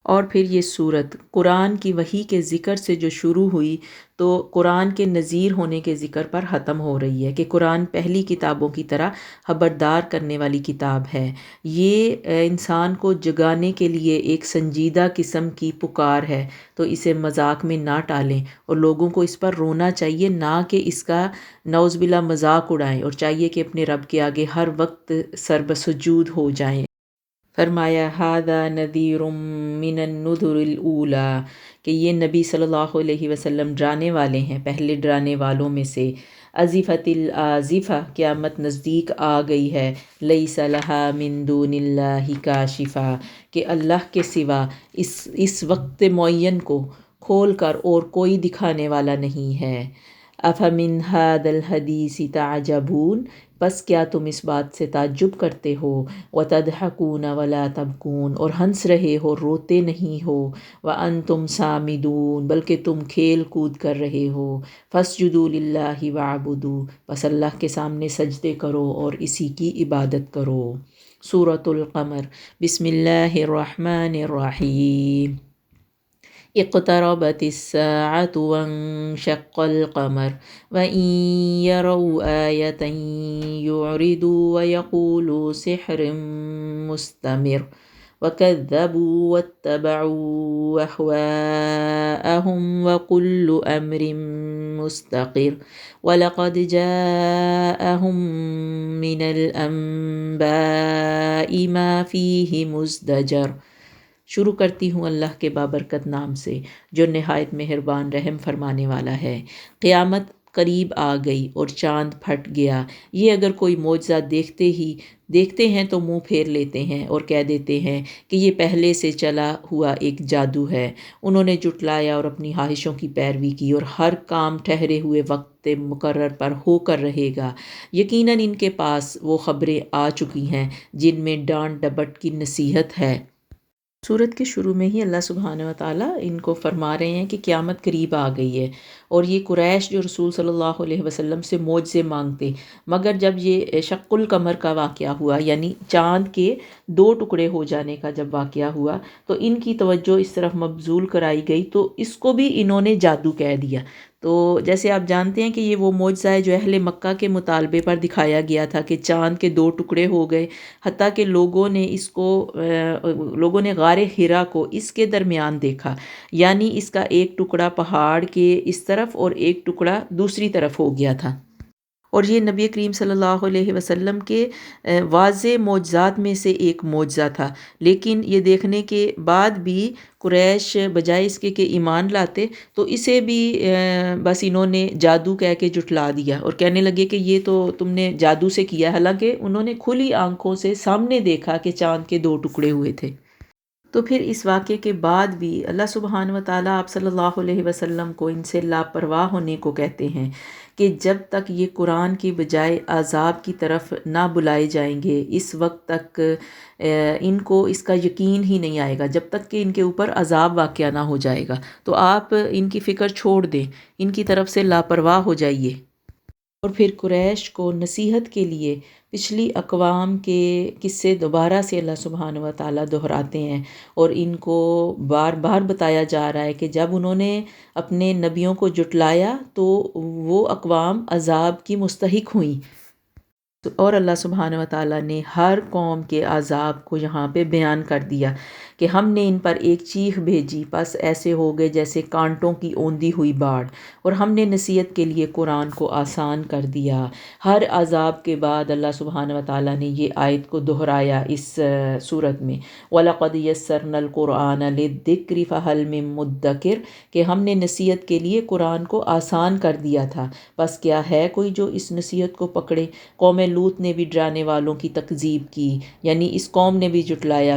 Speaker 1: اور پھر یہ صورت قرآن کی وحی کے ذکر سے جو شروع ہوئی تو قرآن کے نذیر ہونے کے ذکر پر ختم ہو رہی ہے کہ قرآن پہلی کتابوں کی طرح خبردار کرنے والی کتاب ہے۔ یہ انسان کو جگانے کے لیے ایک سنجیدہ قسم کی پکار ہے، تو اسے مذاق میں نہ ٹالیں، اور لوگوں کو اس پر رونا چاہیے، نہ کہ اس کا نعوذ باللہ مذاق اڑائیں، اور چاہیے کہ اپنے رب کے آگے ہر وقت سر بسجود ہو جائیں۔ فرمایا ہادہ نذیر من النذر الاولی کہ یہ نبی صلی اللہ علیہ وسلم ڈرانے والے ہیں پہلے ڈرانے والوں میں سے۔ ازفت الازفہ قیامت نزدیک آ گئی ہے، لیس لہا من دون اللہ کاشفہ کہ اللہ کے سوا اس وقت معین کو کھول کر اور کوئی دکھانے والا نہیں ہے۔ افمن ھذا الحدیث تعجبون بس کیا تم اس بات سے تعجب کرتے ہو، وتضحکون ولا تبکون اور ہنس رہے ہو روتے نہیں ہو، وانتم سامدون بلکہ تم کھیل کود کر رہے ہو، فاسجدوا للہ واعبدوا بس اللہ کے سامنے سجدے کرو اور اسی کی عبادت کرو۔ سورۃ القمر۔ بسم اللہ الرحمن الرحیم۔ اقتربت الساعة وانشق القمر وإن يروا آية يعرضوا ويقولوا سحر مستمر وكذبوا واتبعوا أهواءهم وكل أمر مستقر ولقد جاءهم من الأنباء ما فيه مزدجر۔ شروع کرتی ہوں اللہ کے بابرکت نام سے جو نہایت مہربان رحم فرمانے والا ہے۔ قیامت قریب آ گئی اور چاند پھٹ گیا، یہ اگر کوئی معجزہ دیکھتے ہیں تو منہ پھیر لیتے ہیں اور کہہ دیتے ہیں کہ یہ پہلے سے چلا ہوا ایک جادو ہے۔ انہوں نے جھٹلایا اور اپنی خواہشوں کی پیروی کی، اور ہر کام ٹھہرے ہوئے وقت مقرر پر ہو کر رہے گا۔ یقیناً ان کے پاس وہ خبریں آ چکی ہیں جن میں ڈانٹ ڈپٹ کی نصیحت ہے۔ سورت کے شروع میں ہی اللہ سبحانہ و تعالیٰ ان کو فرما رہے ہیں کہ قیامت قریب آ گئی ہے، اور یہ قریش جو رسول صلی اللہ علیہ وسلم سے معجزے مانگتے، مگر جب یہ شق القمر کا واقعہ ہوا یعنی چاند کے دو ٹکڑے ہو جانے کا جب واقعہ ہوا تو ان کی توجہ اس طرف مبذول کرائی گئی، تو اس کو بھی انہوں نے جادو کہہ دیا۔ تو جیسے آپ جانتے ہیں کہ یہ وہ معجزہ ہے جو اہل مکہ کے مطالبے پر دکھایا گیا تھا کہ چاند کے دو ٹکڑے ہو گئے، حتیٰ کہ لوگوں نے غار حرا کو اس کے درمیان دیکھا، یعنی اس کا ایک ٹکڑا پہاڑ کے اس طرف اور ایک ٹکڑا دوسری طرف ہو گیا تھا۔ اور یہ نبی کریم صلی اللہ علیہ وسلم کے واضح معجزات میں سے ایک معجزہ تھا، لیکن یہ دیکھنے کے بعد بھی قریش بجائے اس کے کہ ایمان لاتے تو اسے بھی بس انہوں نے جادو کہہ کے جھٹلا دیا اور کہنے لگے کہ یہ تو تم نے جادو سے کیا، حالانکہ انہوں نے کھلی آنکھوں سے سامنے دیکھا کہ چاند کے دو ٹکڑے ہوئے تھے۔ تو پھر اس واقعے کے بعد بھی اللہ سبحانہ و تعالیٰ آپ صلی اللہ علیہ وسلم کو ان سے لاپرواہ ہونے کو کہتے ہیں کہ جب تک یہ قرآن کی بجائے عذاب کی طرف نہ بلائے جائیں گے، اس وقت تک ان کو اس کا یقین ہی نہیں آئے گا، جب تک کہ ان کے اوپر عذاب واقع نہ ہو جائے گا۔ تو آپ ان کی فکر چھوڑ دیں، ان کی طرف سے لاپرواہ ہو جائیے۔ اور پھر قریش کو نصیحت کے لیے پچھلی اقوام کے قصے دوبارہ سے اللہ سبحانہ و تعالیٰ دہراتے ہیں، اور ان کو بار بار بتایا جا رہا ہے کہ جب انہوں نے اپنے نبیوں کو جھٹلایا تو وہ اقوام عذاب کی مستحق ہوئیں۔ اور اللہ سبحانہ و تعالیٰ نے ہر قوم کے عذاب کو یہاں پہ بیان کر دیا کہ ہم نے ان پر ایک چیخ بھیجی، پس ایسے ہو گئے جیسے کانٹوں کی اوندھی ہوئی باڑ، اور ہم نے نصیحت کے لیے قرآن کو آسان کر دیا۔ ہر عذاب کے بعد اللہ سبحانہ و تعالیٰ نے یہ آیت کو دہرایا اس صورت میں، وَلَقَدْ يَسَّرْنَا الْقُرْآنَ لِلذِّكْرِ فَهَلْ مِن مُدَّكِرٍ کہ ہم نے نصیحت کے لیے قرآن کو آسان کر دیا تھا، بس کیا ہے کوئی جو اس نصیحت کو پکڑے۔ قوم لوط نے بھی ڈرانے والوں کی تکذیب کی، یعنی اس قوم نے بھی جھٹلایا،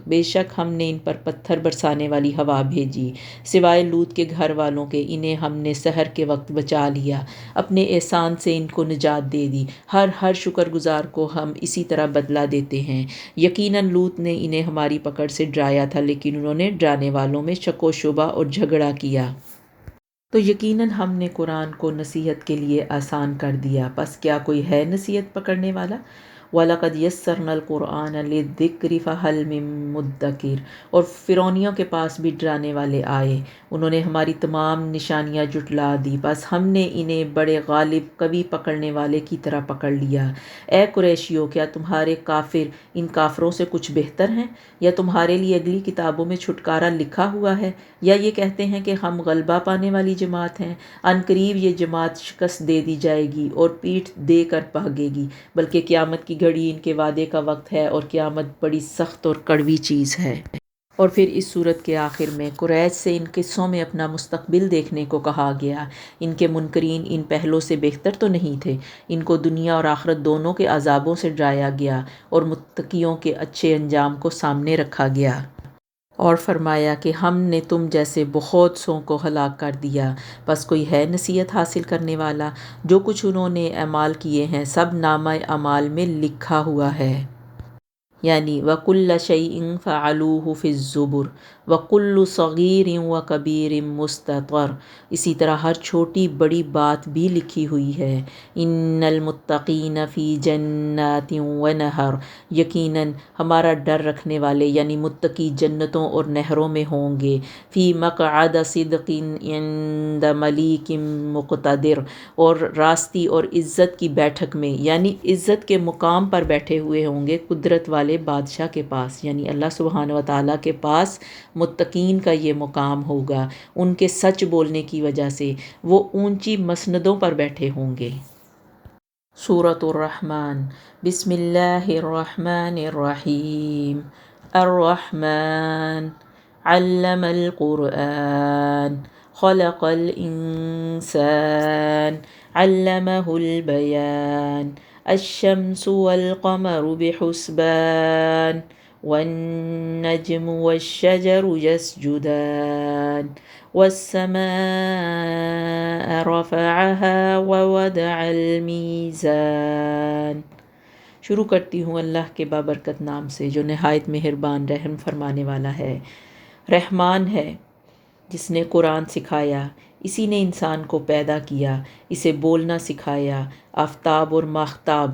Speaker 1: بے شک ہم نے ان پر پتھر برسانے والی ہوا بھیجی، سوائے لوط کے گھر والوں کے انہیں ہم نے سحر کے وقت بچا لیا، اپنے احسان سے ان کو نجات دے دی، ہر شکر گزار کو ہم اسی طرح بدلہ دیتے ہیں۔ یقیناً لوط نے انہیں ہماری پکڑ سے ڈرایا تھا، لیکن انہوں نے ڈرانے والوں میں شک و شبہ اور جھگڑا کیا۔ تو یقیناً ہم نے قرآن کو نصیحت کے لیے آسان کر دیا، پس کیا کوئی ہے نصیحت پکڑنے والا؟ وَلَقَدْ يَسَّرْنَا الْقُرْآنَ لِلذِّكْرِ فَهَلْ مِن مُدَّكِرٍ اور فرعونیوں کے پاس بھی ڈرانے والے آئے، انہوں نے ہماری تمام نشانیاں جھٹلا دی، بس ہم نے انہیں بڑے غالب قوی پکڑنے والے کی طرح پکڑ لیا۔ اے قریشیو، کیا تمہارے کافر ان کافروں سے کچھ بہتر ہیں؟ یا تمہارے لیے اگلی کتابوں میں چھٹکارا لکھا ہوا ہے؟ یا یہ کہتے ہیں کہ ہم غلبہ پانے والی جماعت ہیں؟ ان قریب یہ جماعت شکست دے دی جائے گی اور پیٹھ دے کر بھاگے گی، بلکہ قیامت کی گھڑی ان کے وعدے کا وقت ہے اور قیامت بڑی سخت اور کڑوی چیز ہے۔ اور پھر اس صورت کے آخر میں قریش سے ان قصوں میں اپنا مستقبل دیکھنے کو کہا گیا۔ ان کے منکرین ان پہلوں سے بہتر تو نہیں تھے، ان کو دنیا اور آخرت دونوں کے عذابوں سے ڈرایا گیا اور متقیوں کے اچھے انجام کو سامنے رکھا گیا۔ اور فرمایا کہ ہم نے تم جیسے بہت سوں کو ہلاک کر دیا، بس کوئی ہے نصیحت حاصل کرنے والا؟ جو کچھ انہوں نے اعمال کیے ہیں سب نامہ اعمال میں لکھا ہوا ہے۔ یعنی وَكُلَّ شَيْءٍ فَعَلُوهُ فِي الزُّبُرِ وَكُلُّ صَغِيرٍ وَكَبِيرٍ مُسْتَطَرٍ، اسی طرح ہر چھوٹی بڑی بات بھی لکھی ہوئی ہے۔ ان المتقین فی جنات ونہر، یقیناً ہمارا ڈر رکھنے والے یعنی متقی جنتوں اور نہروں میں ہوں گے۔ فی مقعد صدق عند ملیک مقتدر، اور راستی اور عزت کی بیٹھک میں یعنی عزت کے مقام پر بیٹھے ہوئے ہوں گے قدرت والے بادشاہ کے پاس، یعنی اللہ سبحانہ و تعالیٰ کے پاس متقین کا یہ مقام ہوگا۔ ان کے سچ بولنے کی وجہ سے وہ اونچی مسندوں پر بیٹھے ہوں گے۔ سورۃ الرحمن، بسم اللہ الرحمن الرحیم۔ الرحمن علم القرآن، خلق الانسان، علمہ البیان، الشمس والقمر بحسبان، والنجم والشجر يسجدان، والسماء رفعها ووضع الميزان۔ شروع کرتی ہوں اللہ کے بابرکت نام سے جو نہایت مہربان رحم فرمانے والا ہے۔ رحمان ہے جس نے قرآن سکھایا، اسی نے انسان کو پیدا کیا، اسے بولنا سکھایا۔ آفتاب اور ماہتاب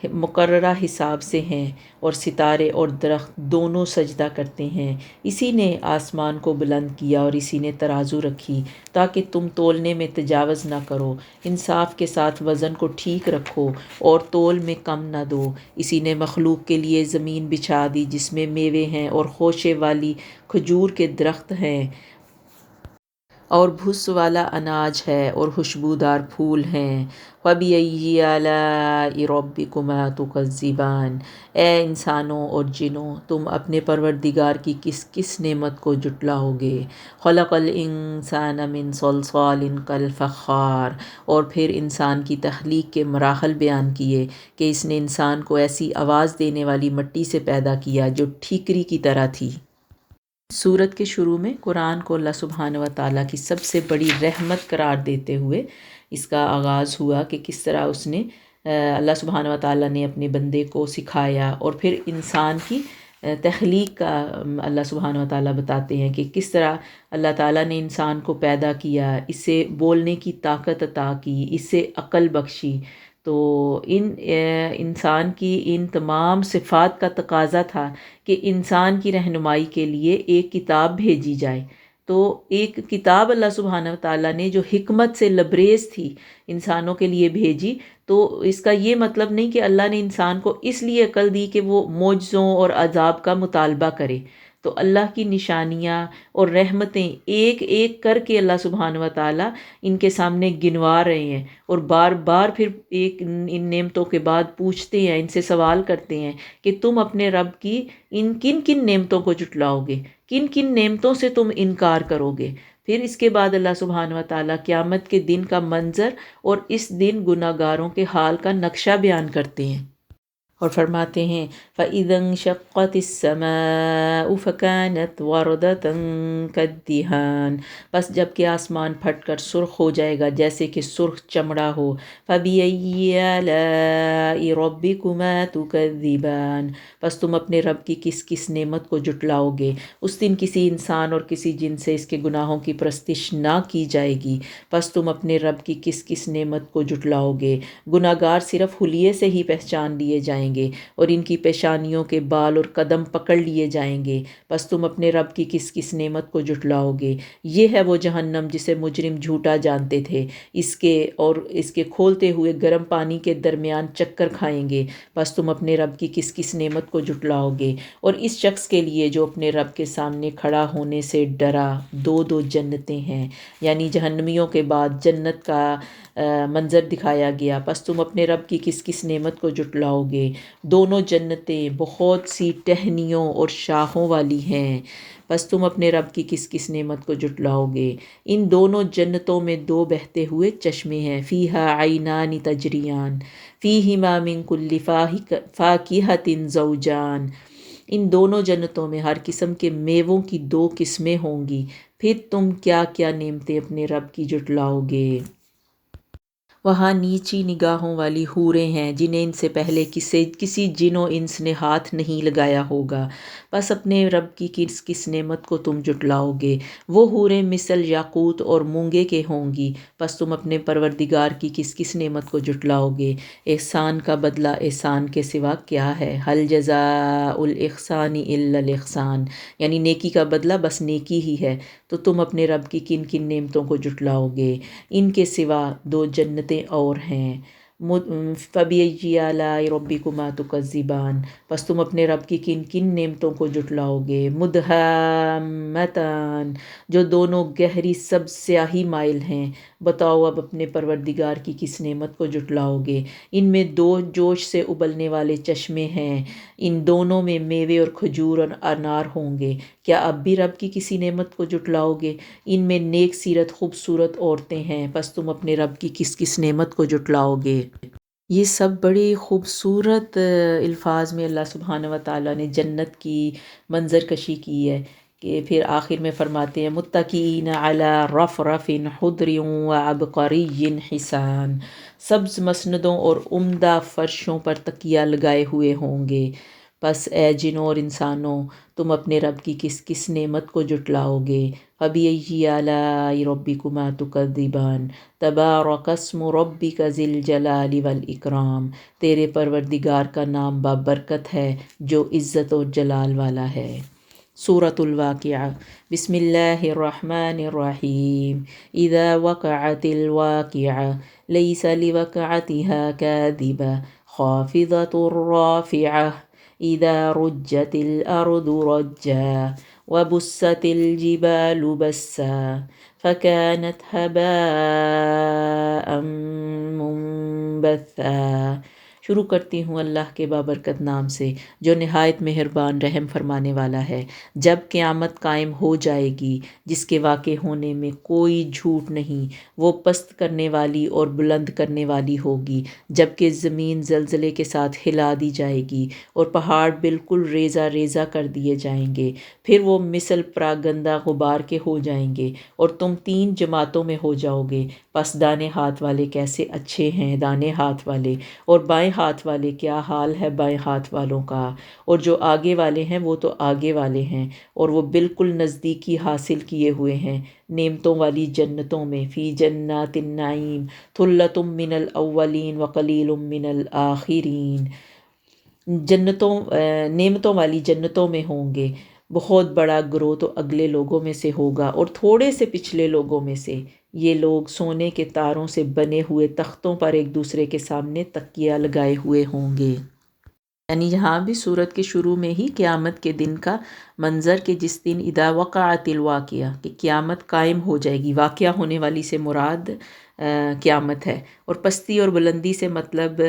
Speaker 1: مقررہ حساب سے ہیں اور ستارے اور درخت دونوں سجدہ کرتے ہیں۔ اسی نے آسمان کو بلند کیا اور اسی نے ترازو رکھی تاکہ تم تولنے میں تجاوز نہ کرو، انصاف کے ساتھ وزن کو ٹھیک رکھو اور تول میں کم نہ دو۔ اسی نے مخلوق کے لیے زمین بچھا دی جس میں میوے ہیں اور خوشے والی کھجور کے درخت ہیں، اور بھس والا اناج ہے اور خوشبودار پھول ہیں۔ فَبِأَيِّ آلَاءِ رَبِّكُمَا تُكَذِّبَانِ، اے انسانوں اور جنوں تم اپنے پروردگار کی کس کس نعمت کو جھٹلاؤ گے۔ خلق الانسان من صلصال کالفخار، اور پھر انسان کی تخلیق کے مراحل بیان کیے کہ اس نے انسان کو ایسی آواز دینے والی مٹی سے پیدا کیا جو ٹھیکری کی طرح تھی۔ سورت کے شروع میں قرآن کو اللہ سبحانہ و تعالیٰ کی سب سے بڑی رحمت قرار دیتے ہوئے اس کا آغاز ہوا کہ کس طرح اس نے اللہ سبحانہ و تعالیٰ نے اپنے بندے کو سکھایا، اور پھر انسان کی تخلیق کا اللہ سبحانہ و تعالیٰ بتاتے ہیں کہ کس طرح اللہ تعالیٰ نے انسان کو پیدا کیا، اسے بولنے کی طاقت عطا کی، اسے عقل بخشی۔ تو انسان کی ان تمام صفات کا تقاضا تھا کہ انسان کی رہنمائی کے لیے ایک کتاب بھیجی جائے۔ تو ایک کتاب اللہ سبحانہ و تعالیٰ نے جو حکمت سے لبریز تھی انسانوں کے لیے بھیجی، تو اس کا یہ مطلب نہیں کہ اللہ نے انسان کو اس لیے عقل دی کہ وہ معجزوں اور عذاب کا مطالبہ کرے۔ تو اللہ کی نشانیاں اور رحمتیں ایک ایک کر کے اللہ سبحانہ و تعالیٰ ان کے سامنے گنوا رہے ہیں، اور بار بار پھر ان نعمتوں کے بعد پوچھتے ہیں، ان سے سوال کرتے ہیں کہ تم اپنے رب کی ان کن کن نعمتوں کو جھٹلاؤ گے، کن کن نعمتوں سے تم انکار کرو گے۔ پھر اس کے بعد اللہ سبحانہ و تعالیٰ قیامت کے دن کا منظر اور اس دن گناہ گاروں کے حال کا نقشہ بیان کرتے ہیں اور فرماتے ہیں فَإِذَا انشَقَّتِ السَّمَاءُ فَكَانَتْ وَرْدَةً كَالدِّهَانِ، بس جب کہ آسمان پھٹ کر سرخ ہو جائے گا جیسے کہ سرخ چمڑا ہو۔ فَبِأَيِّ آلَاءِ رَبِّكُمَا تُكَذِّبَانِ، بس تم اپنے رب کی کس کس نعمت کو جھٹلاؤ گے۔ اس دن کسی انسان اور کسی جن سے اس کے گناہوں کی پرستش نہ کی جائے گی، بس تم اپنے رب کی کس کس نعمت کو جھٹلاؤ گے۔ گناہ گار صرف حلیے سے ہی پہچان لیے جائیں گے اور ان کی پیشانیوں کے بال اور قدم پکڑ لیے جائیں گے، بس تم اپنے رب کی کس کس نعمت کو جھٹلاؤ گے۔ یہ ہے وہ جہنم جسے مجرم جھوٹا جانتے تھے، اس کے کھولتے ہوئے گرم پانی کے درمیان چکر کھائیں گے، بس تم اپنے رب کی کس کس نعمت کو جھٹلاؤ گے۔ اور اس شخص کے لیے جو اپنے رب کے سامنے کھڑا ہونے سے ڈرا، دو دو جنتیں ہیں، یعنی جہنمیوں کے بعد جنت کا منظر دکھایا گیا، پس تم اپنے رب کی کس کس نعمت کو جھٹلاؤ گے؟ دونوں جنتیں بہت سی ٹہنیوں اور شاخوں والی ہیں، پس تم اپنے رب کی کس کس نعمت کو جھٹلاؤ گے؟ ان دونوں جنتوں میں دو بہتے ہوئے چشمے ہیں، فیہا عینان تجریان فیہما من کل فاکہۃ زوجان، ان دونوں جنتوں میں ہر قسم کے میووں کی دو قسمیں ہوں گی، پھر تم کیا کیا نعمتیں اپنے رب کی جھٹلاؤ گے؟ وہاں نیچی نگاہوں والی حوریں ہیں جنہیں ان سے پہلے کسی جن و انس نے ہاتھ نہیں لگایا ہوگا، بس اپنے رب کی کس کس نعمت کو تم جھٹلاؤ گے؟ وہ حوریں مثل یاقوت اور مونگے کے ہوں گی، بس تم اپنے پروردگار کی کس کس نعمت کو جھٹلاؤ گے؟ احسان کا بدلہ احسان کے سوا کیا ہے؟ هل جزاء الاحسان الا الاحسان، یعنی نیکی کا بدلہ بس نیکی ہی ہے، تو تم اپنے رب کی کن کن نعمتوں کو جھٹلاؤ گے؟ ان کے سوا دو جنتیں اور ہیں، فَبِأَيِّ آلَاءِ رَبِّكُمَا تُكَذِّبَانِ، پس تم اپنے رب کی کن کن نعمتوں کو جھٹلاؤ گے؟ مُدْحَامَّتَانِ، جو دونوں گہری سب سیاہی مائل ہیں، بتاؤ اب اپنے پروردگار کی کس نعمت کو جھٹلاؤ گے؟ ان میں دو جوش سے ابلنے والے چشمے ہیں، ان دونوں میں میوے اور کھجور اور انار ہوں گے، کیا اب بھی رب کی کسی نعمت کو جھٹلاؤ گے؟ ان میں نیک سیرت خوبصورت عورتیں ہیں، پس تم اپنے رب کی کس کس نعمت کو جھٹلاؤ گے؟ یہ سب بڑی خوبصورت الفاظ میں اللہ سبحانہ و تعالیٰ نے جنت کی منظر کشی کی ہے، کہ پھر آخر میں فرماتے ہیں متکئین علی رفرف خضر وعبقری حسان، سبز مسندوں اور عمدہ فرشوں پر تکیہ لگائے ہوئے ہوں گے، پس اے جنوں اور انسانوں تم اپنے رب کی کس کس نعمت کو جھٹلاؤ گے؟ فَبِأَيِّ آلَاءِ رَبِّكُمَا تُكَذِّبَانِ، تبارک اسم ربک ذی الجلال والاکرام، تیرے پروردگار کا نام بابرکت ہے جو عزت و جلال والا ہے۔ سورۃ الواقعہ، بسم اللہ الرحمن الرحیم، اذا وقعت الواقعہ لیس لوقعتها کاذبہ خافضۃ رافعہ، اذا رجت الارض رجا وبست الجبال بسا فكانت هباء منبثا۔ شروع کرتی ہوں اللہ کے بابرکت نام سے جو نہایت مہربان رحم فرمانے والا ہے۔ جب قیامت قائم ہو جائے گی جس کے واقع ہونے میں کوئی جھوٹ نہیں، وہ پست کرنے والی اور بلند کرنے والی ہوگی، جبکہ زمین زلزلے کے ساتھ ہلا دی جائے گی اور پہاڑ بالکل ریزہ ریزہ کر دیے جائیں گے، پھر وہ مثل پراگندہ غبار کے ہو جائیں گے اور تم تین جماعتوں میں ہو جاؤ گے، پس دانے ہاتھ والے کیسے اچھے ہیں دانے ہاتھ والے، اور بائیں ہاتھ والے کیا حال ہے بائیں ہاتھ والوں کا، اور جو آگے والے ہیں وہ تو آگے والے ہیں، اور وہ بالکل نزدیکی حاصل کیے ہوئے ہیں نعمتوں والی جنتوں میں، فی جنات النعیم ثلۃ من الاولین وقلیل من الآخرین، نعمتوں والی جنتوں میں ہوں گے، بہت بڑا گروہ تو اگلے لوگوں میں سے ہوگا اور تھوڑے سے پچھلے لوگوں میں سے۔ یہ لوگ سونے کے تاروں سے بنے ہوئے تختوں پر ایک دوسرے کے سامنے تکیہ لگائے ہوئے ہوں گے۔ یعنی یہاں بھی سورت کے شروع میں ہی قیامت کے دن کا منظر، کہ جس دن اذا وقعت الواقعہ، کہ قیامت قائم ہو جائے گی، واقعہ ہونے والی سے مراد قیامت ہے، اور پستی اور بلندی سے مطلب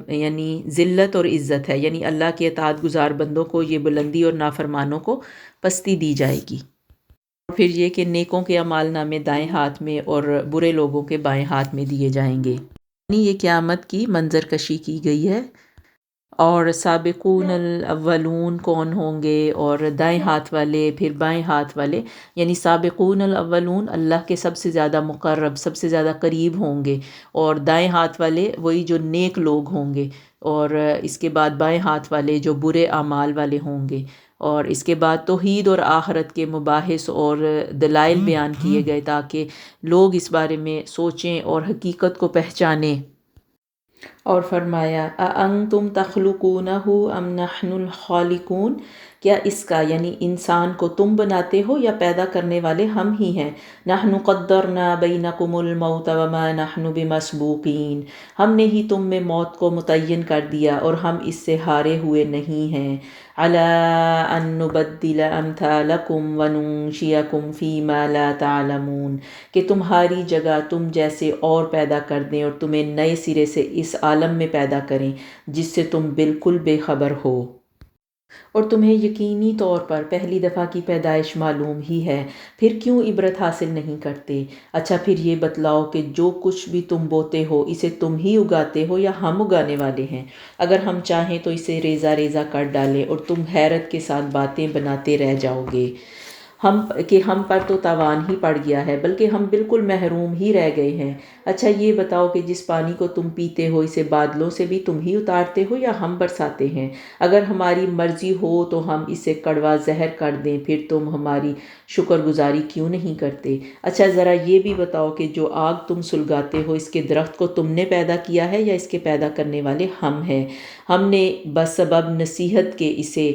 Speaker 1: یعنی ذلت اور عزت ہے، یعنی اللہ کے اطاعت گزار بندوں کو یہ بلندی اور نافرمانوں کو پستی دی جائے گی۔ اور پھر یہ کہ نیکوں کے اعمال نامے دائیں ہاتھ میں اور برے لوگوں کے بائیں ہاتھ میں دیے جائیں گے، یعنی یہ قیامت کی منظر کشی کی گئی ہے۔ اور سابقون الاولون کون ہوں گے، اور دائیں ہاتھ والے پھر بائیں ہاتھ والے، یعنی سابقون الاولون اللہ کے سب سے زیادہ مقرب سب سے زیادہ قریب ہوں گے، اور دائیں ہاتھ والے وہی جو نیک لوگ ہوں گے، اور اس کے بعد بائیں ہاتھ والے جو برے اعمال والے ہوں گے، اور اس کے بعد توحید اور آخرت کے مباحث اور دلائل بیان کیے گئے تاکہ لوگ اس بارے میں سوچیں اور حقیقت کو پہچانیں۔ اور فرمایا اَأَنتُمْ تَخْلُقُونَهُ أَمْ نَحْنُ الْخَالِقُونَ، کیا اس کا یعنی انسان کو تم بناتے ہو یا پیدا کرنے والے ہم ہی ہیں؟ نحن قدرنا بینکم الموت وما نحن بمسبوقین، ہم نے ہی تم میں موت کو متعین کر دیا اور ہم اس سے ہارے ہوئے نہیں ہیں۔ علی ان نبدل امثالکم وننشئکم فیما لا تعلمون، کہ تمہاری جگہ تم جیسے اور پیدا کر دیں اور تمہیں نئے سرے سے اس عالم میں پیدا کریں جس سے تم بالکل بے خبر ہو، اور تمہیں یقینی طور پر پہلی دفعہ کی پیدائش معلوم ہی ہے، پھر کیوں عبرت حاصل نہیں کرتے؟ اچھا پھر یہ بتلاؤ کہ جو کچھ بھی تم بوتے ہو اسے تم ہی اگاتے ہو یا ہم اگانے والے ہیں؟ اگر ہم چاہیں تو اسے ریزہ ریزہ کر ڈالیں اور تم حیرت کے ساتھ باتیں بناتے رہ جاؤ گے ہم پر تو تاوان ہی پڑ گیا ہے، بلکہ ہم بالکل محروم ہی رہ گئے ہیں۔ اچھا یہ بتاؤ کہ جس پانی کو تم پیتے ہو اسے بادلوں سے بھی تم ہی اتارتے ہو یا ہم برساتے ہیں؟ اگر ہماری مرضی ہو تو ہم اسے کڑوا زہر کر دیں، پھر تم ہماری شکر گزاری کیوں نہیں کرتے؟ اچھا ذرا یہ بھی بتاؤ کہ جو آگ تم سلگاتے ہو اس کے درخت کو تم نے پیدا کیا ہے یا اس کے پیدا کرنے والے ہم ہیں؟ ہم نے بسبب نصیحت کے اسے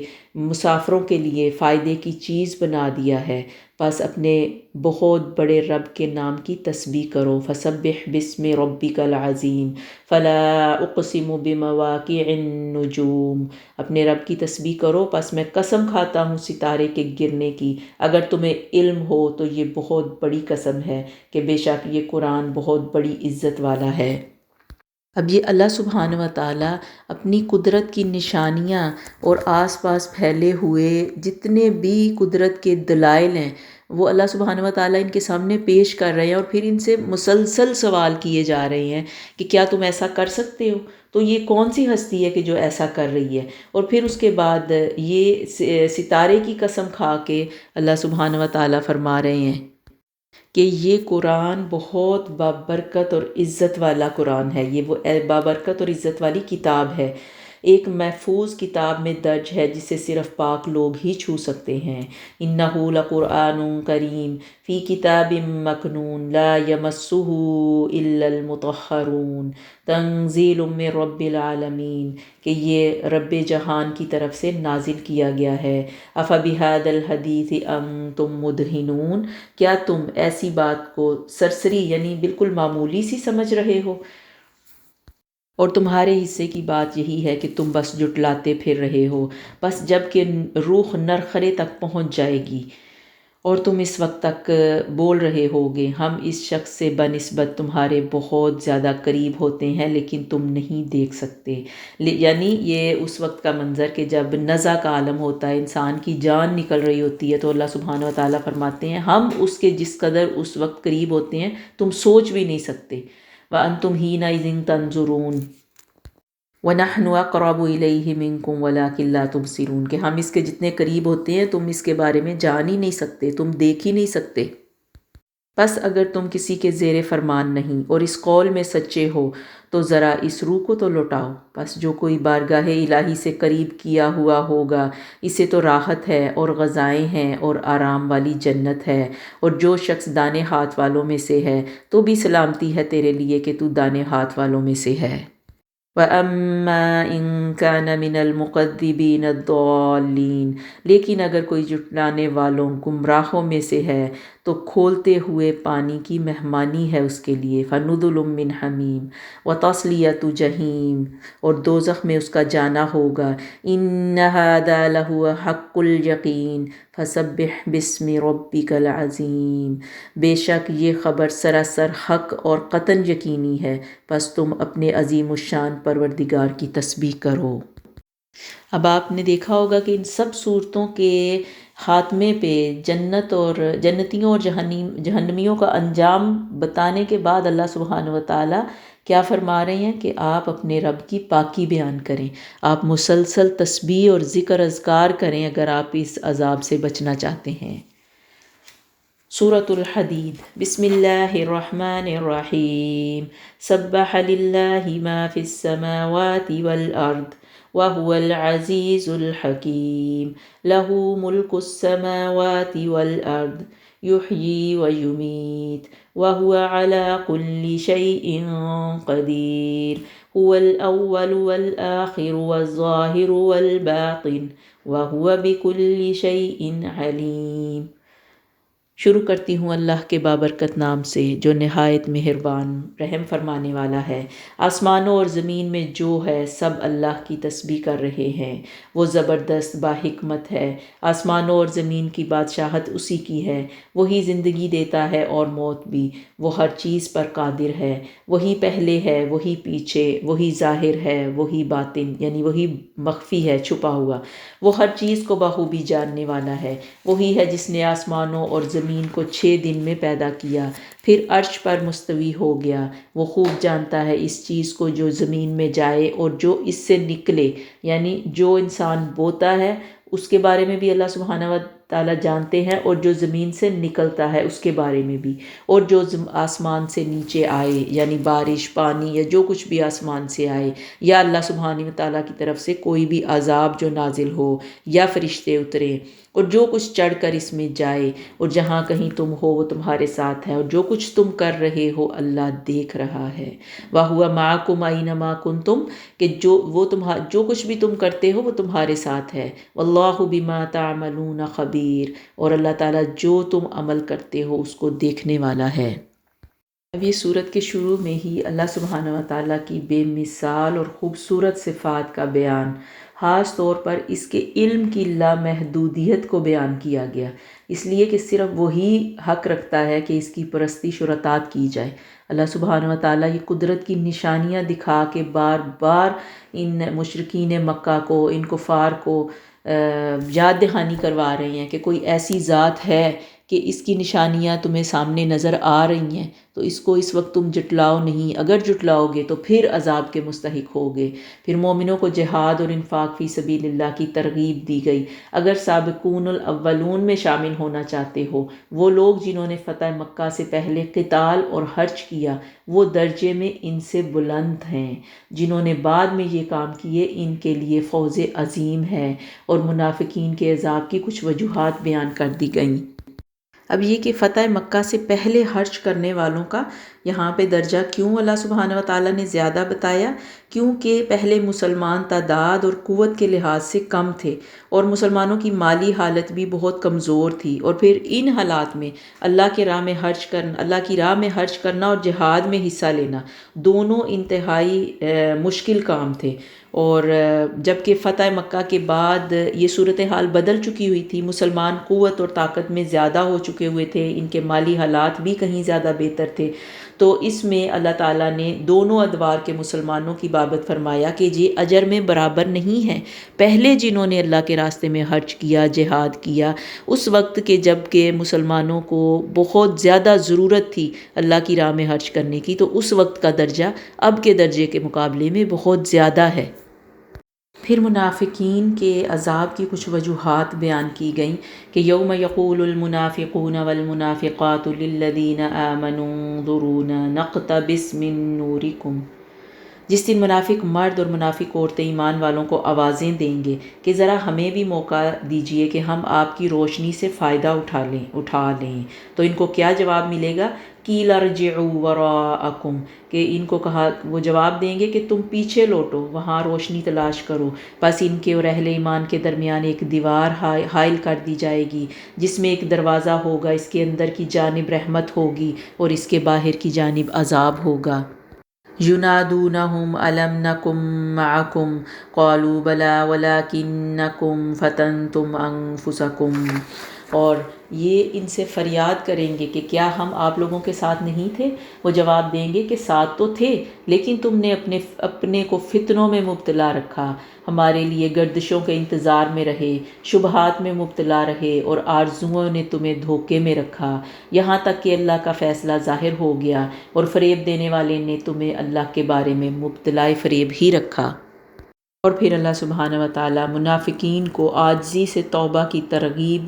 Speaker 1: مسافروں کے لیے فائدے کی چیز بنا دیا ہے، پس اپنے بہت بڑے رب کے نام کی تسبیح کرو۔ فسبح باسم ربک العظیم فلا اقسم بمواقع النجوم، اپنے رب کی تسبیح کرو پس میں قسم کھاتا ہوں ستارے کے گرنے کی۔ اگر تمہیں علم ہو تو یہ بہت بڑی قسم ہے کہ بے شک یہ قرآن بہت بڑی عزت والا ہے۔ اب یہ اللہ سبحانہ و تعالیٰ اپنی قدرت کی نشانیاں اور آس پاس پھیلے ہوئے جتنے بھی قدرت کے دلائل ہیں وہ اللہ سبحانہ و تعالیٰ ان کے سامنے پیش کر رہے ہیں، اور پھر ان سے مسلسل سوال کیے جا رہے ہیں کہ کیا تم ایسا کر سکتے ہو؟ تو یہ کون سی ہستی ہے کہ جو ایسا کر رہی ہے؟ اور پھر اس کے بعد یہ ستارے کی قسم کھا کے اللہ سبحانہ و تعالیٰ فرما رہے ہیں کہ یہ قرآن بہت بابرکت اور عزت والا قرآن ہے، یہ وہ بابرکت اور عزت والی کتاب ہے، ایک محفوظ کتاب میں درج ہے جسے صرف پاک لوگ ہی چھو سکتے ہیں۔ انہ لقرآن کریم فی کتاب مکنون لا یمسہ الا المطہرون تنزیل من رب العالمین، کہ یہ رب جہان کی طرف سے نازل کیا گیا ہے۔ افبہذا الحدیث انتم مدہنون، کیا تم ایسی بات کو سرسری یعنی بالکل معمولی سی سمجھ رہے ہو؟ اور تمہارے حصے کی بات یہی ہے کہ تم بس جٹلاتے پھر رہے ہو، بس جب کہ روح نرخرے تک پہنچ جائے گی اور تم اس وقت تک بول رہے ہوگے ہم اس شخص سے بنسبت تمہارے بہت زیادہ قریب ہوتے ہیں لیکن تم نہیں دیکھ سکتے۔ یعنی یہ اس وقت کا منظر کہ جب نزع کا عالم ہوتا ہے، انسان کی جان نکل رہی ہوتی ہے، تو اللہ سبحانہ و تعالیٰ فرماتے ہیں ہم اس کے جس قدر اس وقت قریب ہوتے ہیں تم سوچ بھی نہیں سکتے۔ وَأَنْتُمْ حِينَئِذٍ تَنظُرُونَ وَنَحْنُ أَقْرَبُ إِلَيْهِ مِنْكُمْ وَلَكِنْ لَا تُبْصِرُونَ، کہ ہم اس کے جتنے قریب ہوتے ہیں تم اس کے بارے میں جان ہی نہیں سکتے، تم دیکھ ہی نہیں سکتے۔ پس اگر تم کسی کے زیر فرمان نہیں اور اس قول میں سچے ہو تو ذرا اس روح کو تو لوٹاؤ، پس جو کوئی بارگاہ الہی سے قریب کیا ہوا ہوگا اسے تو راحت ہے اور غذائیں ہیں اور آرام والی جنت ہے، اور جو شخص دانے ہاتھ والوں میں سے ہے تو بھی سلامتی ہے تیرے لیے کہ تو دانے ہاتھ والوں میں سے ہے۔ وَأَمَّا إِن كَانَ مِنَ الْمُكَذِّبِينَ الضَّالِّينَ، لیکن اگر کوئی جھٹلانے والوں گمراہوں میں سے ہے تو کھولتے ہوئے پانی کی مہمانی ہے اس کے لیے، فَنُزُلٌ مِّنْ حَمِيمٍ وَتَصْلِيَةُ جَحِيمٍ، اور دوزخ میں اس کا جانا ہوگا۔ إِنَّ هَذَا لَهُوَ حَقُّ الْيَقِينِ فَسَبِّحْ بِاسْمِ رَبِّكَ الْعَظِيمِ، بے شک یہ خبر سراسر حق اور قطعاً یقینی ہے، پس تم اپنے عظیم الشان پروردگار کی تسبیح کرو۔ اب آپ نے دیکھا ہوگا کہ ان سب صورتوں کے خاتمے پہ جنت اور جنتیوں اور جہنمیوں کا انجام بتانے کے بعد اللہ سبحانہ و تعالیٰ کیا فرما رہے ہیں کہ آپ اپنے رب کی پاکی بیان کریں، آپ مسلسل تسبیح اور ذکر اذکار کریں اگر آپ اس عذاب سے بچنا چاہتے ہیں۔ سورۃ الحدید، بسم اللہ الرحمن الرحیم، سبح للہ ما فی السماوات والارض وهو العزیز الحکیم، له ملک السماوات والارض یحیی ویمیت وهو على كل شيء قدير هو الأول والآخر والظاهر والباطن وهو بكل شيء عليم۔ شروع کرتی ہوں اللہ کے بابرکت نام سے جو نہایت مہربان رحم فرمانے والا ہے۔ آسمانوں اور زمین میں جو ہے سب اللہ کی تسبیح کر رہے ہیں، وہ زبردست باحکمت ہے۔ آسمانوں اور زمین کی بادشاہت اسی کی ہے، وہی زندگی دیتا ہے اور موت بھی، وہ ہر چیز پر قادر ہے۔ وہی پہلے ہے، وہی پیچھے، وہی ظاہر ہے، وہی باطن یعنی وہی مخفی ہے، چھپا ہوا، وہ ہر چیز کو بخوبی جاننے والا ہے۔ وہی ہے جس نے آسمانوں اور زمین کو 6 دن میں پیدا کیا، پھر عرش پر مستوی ہو گیا۔ وہ خوب جانتا ہے اس چیز کو جو زمین میں جائے اور جو اس سے نکلے، یعنی جو انسان بوتا ہے اس کے بارے میں بھی اللہ سبحانہ و تعالیٰ جانتے ہیں، اور جو زمین سے نکلتا ہے اس کے بارے میں بھی، اور جو آسمان سے نیچے آئے یعنی بارش، پانی یا جو کچھ بھی آسمان سے آئے، یا اللہ سبحانہ و تعالیٰ کی طرف سے کوئی بھی عذاب جو نازل ہو یا فرشتے اترے، اور جو کچھ چڑھ کر اس میں جائے، اور جہاں کہیں تم ہو وہ تمہارے ساتھ ہے، اور جو کچھ تم کر رہے ہو اللہ دیکھ رہا ہے۔ وَهُوَ مَعَكُمْ أَيْنَمَا كُنْتُمْ کہ جو کچھ بھی تم کرتے ہو وہ تمہارے ساتھ ہے۔ وَاللَّهُ بِمَا تَعْمَلُونَ خَبِيرٌ اور اللہ تعالیٰ جو تم عمل کرتے ہو اس کو دیکھنے والا ہے۔ اب یہ سورت کے شروع میں ہی اللہ سبحانہ و تعالیٰ کی بے مثال اور خوبصورت صفات کا بیان، خاص طور پر اس کے علم کی لامحدودیت کو بیان کیا گیا، اس لیے کہ صرف وہی حق رکھتا ہے کہ اس کی پرستش اور اطاعت کی جائے۔ اللہ سبحانہ و تعالیٰ یہ قدرت کی نشانیاں دکھا کے بار بار ان مشرکین مکہ کو، ان کفار کو یاد دہانی کروا رہے ہیں کہ کوئی ایسی ذات ہے کہ اس کی نشانیاں تمہیں سامنے نظر آ رہی ہیں، تو اس کو اس وقت تم جٹلاؤ نہیں، اگر جٹلاؤ گے تو پھر عذاب کے مستحق ہوگے۔ پھر مومنوں کو جہاد اور انفاق فی سبیل اللہ کی ترغیب دی گئی۔ اگر سابقون الاولون میں شامل ہونا چاہتے ہو، وہ لوگ جنہوں نے فتح مکہ سے پہلے قتال اور حرج کیا، وہ درجے میں ان سے بلند ہیں۔ جنہوں نے بعد میں یہ کام کیے ان کے لیے فوز عظیم ہے، اور منافقین کے عذاب کی کچھ وجوہات بیان کر دی گئیں۔ اب یہ کہ فتح مکہ سے پہلے حرج کرنے والوں کا یہاں پہ درجہ کیوں اللہ سبحانہ و تعالیٰ نے زیادہ بتایا؟ کیونکہ پہلے مسلمان تعداد اور قوت کے لحاظ سے کم تھے، اور مسلمانوں کی مالی حالت بھی بہت کمزور تھی، اور پھر ان حالات میں اللہ کی راہ میں حرج کرنا اور جہاد میں حصہ لینا دونوں انتہائی مشکل کام تھے۔ اور جبکہ فتح مکہ کے بعد یہ صورتحال بدل چکی ہوئی تھی، مسلمان قوت اور طاقت میں زیادہ ہو چکے ہوئے تھے، ان کے مالی حالات بھی کہیں زیادہ بہتر تھے، تو اس میں اللہ تعالیٰ نے دونوں ادوار کے مسلمانوں کی بابت فرمایا کہ یہ اجر میں برابر نہیں ہیں۔ پہلے جنہوں نے اللہ کے راستے میں حرج کیا، جہاد کیا، اس وقت کے جب کہ مسلمانوں کو بہت زیادہ ضرورت تھی اللہ کی راہ میں حرج کرنے کی، تو اس وقت کا درجہ اب کے درجے کے مقابلے میں بہت زیادہ ہے۔ پھر منافقین کے عذاب کی کچھ وجوہات بیان کی گئیں کہ یوم یقول المنافقون والمنافقات للذین آمنوا انظرونا نقتبس من نورکم، جس دن منافق مرد اور منافق عورتیں ایمان والوں کو آوازیں دیں گے کہ ذرا ہمیں بھی موقع دیجئے کہ ہم آپ کی روشنی سے فائدہ اٹھا لیں، تو ان کو کیا جواب ملے گا؟ قیل ارجعوا وراءکم، کہ ان کو کہا، وہ جواب دیں گے کہ تم پیچھے لوٹو، وہاں روشنی تلاش کرو۔ بس ان کے اور اہل ایمان کے درمیان ایک دیوار حائل کر دی جائے گی، جس میں ایک دروازہ ہوگا، اس کے اندر کی جانب رحمت ہوگی اور اس کے باہر کی جانب عذاب ہوگا۔ ینادونہم الم نکم معکم قالوا بلی ولکنکم فتنتم انفسکم، اور یہ ان سے فریاد کریں گے کہ کیا ہم آپ لوگوں کے ساتھ نہیں تھے؟ وہ جواب دیں گے کہ ساتھ تو تھے، لیکن تم نے اپنے کو فتنوں میں مبتلا رکھا، ہمارے لیے گردشوں کے انتظار میں رہے، شبہات میں مبتلا رہے، اور آرزوؤں نے تمہیں دھوکے میں رکھا، یہاں تک کہ اللہ کا فیصلہ ظاہر ہو گیا، اور فریب دینے والے نے تمہیں اللہ کے بارے میں مبتلا فریب ہی رکھا۔ اور پھر اللہ سبحانہ و تعالیٰ منافقین کو عاجزی سے توبہ کی ترغیب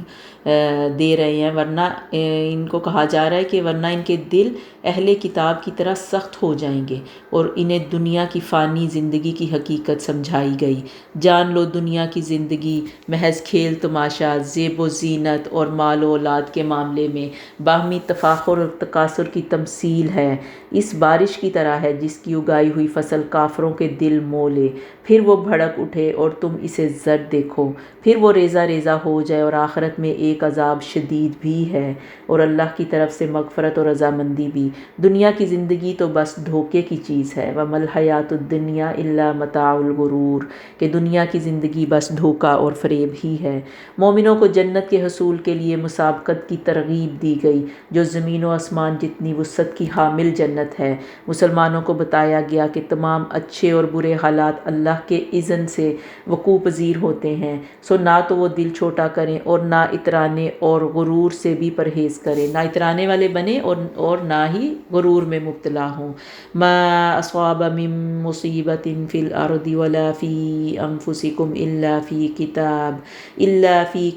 Speaker 1: دے رہے ہیں، ورنہ ان کو کہا جا رہا ہے کہ ورنہ ان کے دل اہل کتاب کی طرح سخت ہو جائیں گے اور انہیں دنیا کی فانی زندگی کی حقیقت سمجھائی گئی۔ جان لو دنیا کی زندگی محض کھیل تماشا، زیب و زینت اور مال و اولاد کے معاملے میں باہمی تفاخر اور تکاثر کی تمثیل ہے۔ اس بارش کی طرح ہے جس کی اگائی ہوئی فصل کافروں کے دل مو لے، پھر وہ بھڑک اٹھے اور تم اسے زرد دیکھو، پھر وہ ریزہ ریزہ ہو جائے، اور آخرت میں ایک عذاب شدید بھی ہے اور اللہ کی طرف سے مغفرت اور رضامندی بھی۔ دنیا کی زندگی تو بس دھوکے کی چیز ہے، وَمَا الْحَيَاةُ الدُّنْيَا إِلَّا مَتَاعُ الْغُرُورِ، کہ دنیا کی زندگی بس دھوکہ اور فریب ہی ہے۔ مومنوں کو جنت کے حصول کے لیے مسابقت کی ترغیب دی گئی جو زمین و آسمان جتنی وسعت کی حامل جنت ہے۔ مسلمانوں کو بتایا گیا کہ تمام اچھے اور برے حالات اللہ کے اذن سے وقوع پذیر ہوتے ہیں، سو نہ تو وہ دل چھوٹا کریں اور نہ اترانے اور غرور سے بھی پرہیز کریں، نہ اترانے والے بنیں اور نہ ہی غرور میں مبتلا ہوں۔ ما اصاب من مصیبت فی الارض ولا فی انفسکم الا فی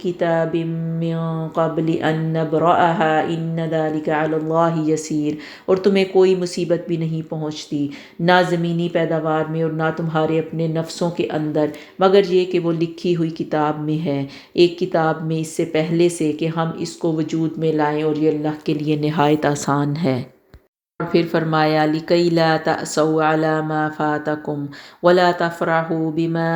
Speaker 1: کتاب من قبل ان نبرأها ان ذلک علی اللہ یسیر، اور تمہیں کوئی مصیبت بھی نہیں پہنچتی نہ زمینی پیداوار میں اور نہ تمہارے اپنے نفسوں کے اندر، مگر یہ کہ وہ لکھی ہوئی کتاب میں ہے، ایک کتاب میں اس سے پہلے سے کہ ہم اس کو وجود میں لائیں، اور یہ اللہ کے لیے نہایت آسان ہے۔ اور پھر فرمایا لِكَيْ لَا تَأْسَوْا عَلَى مَا فَاتَكُمْ وَلَا تَفْرَحُوا بِمَا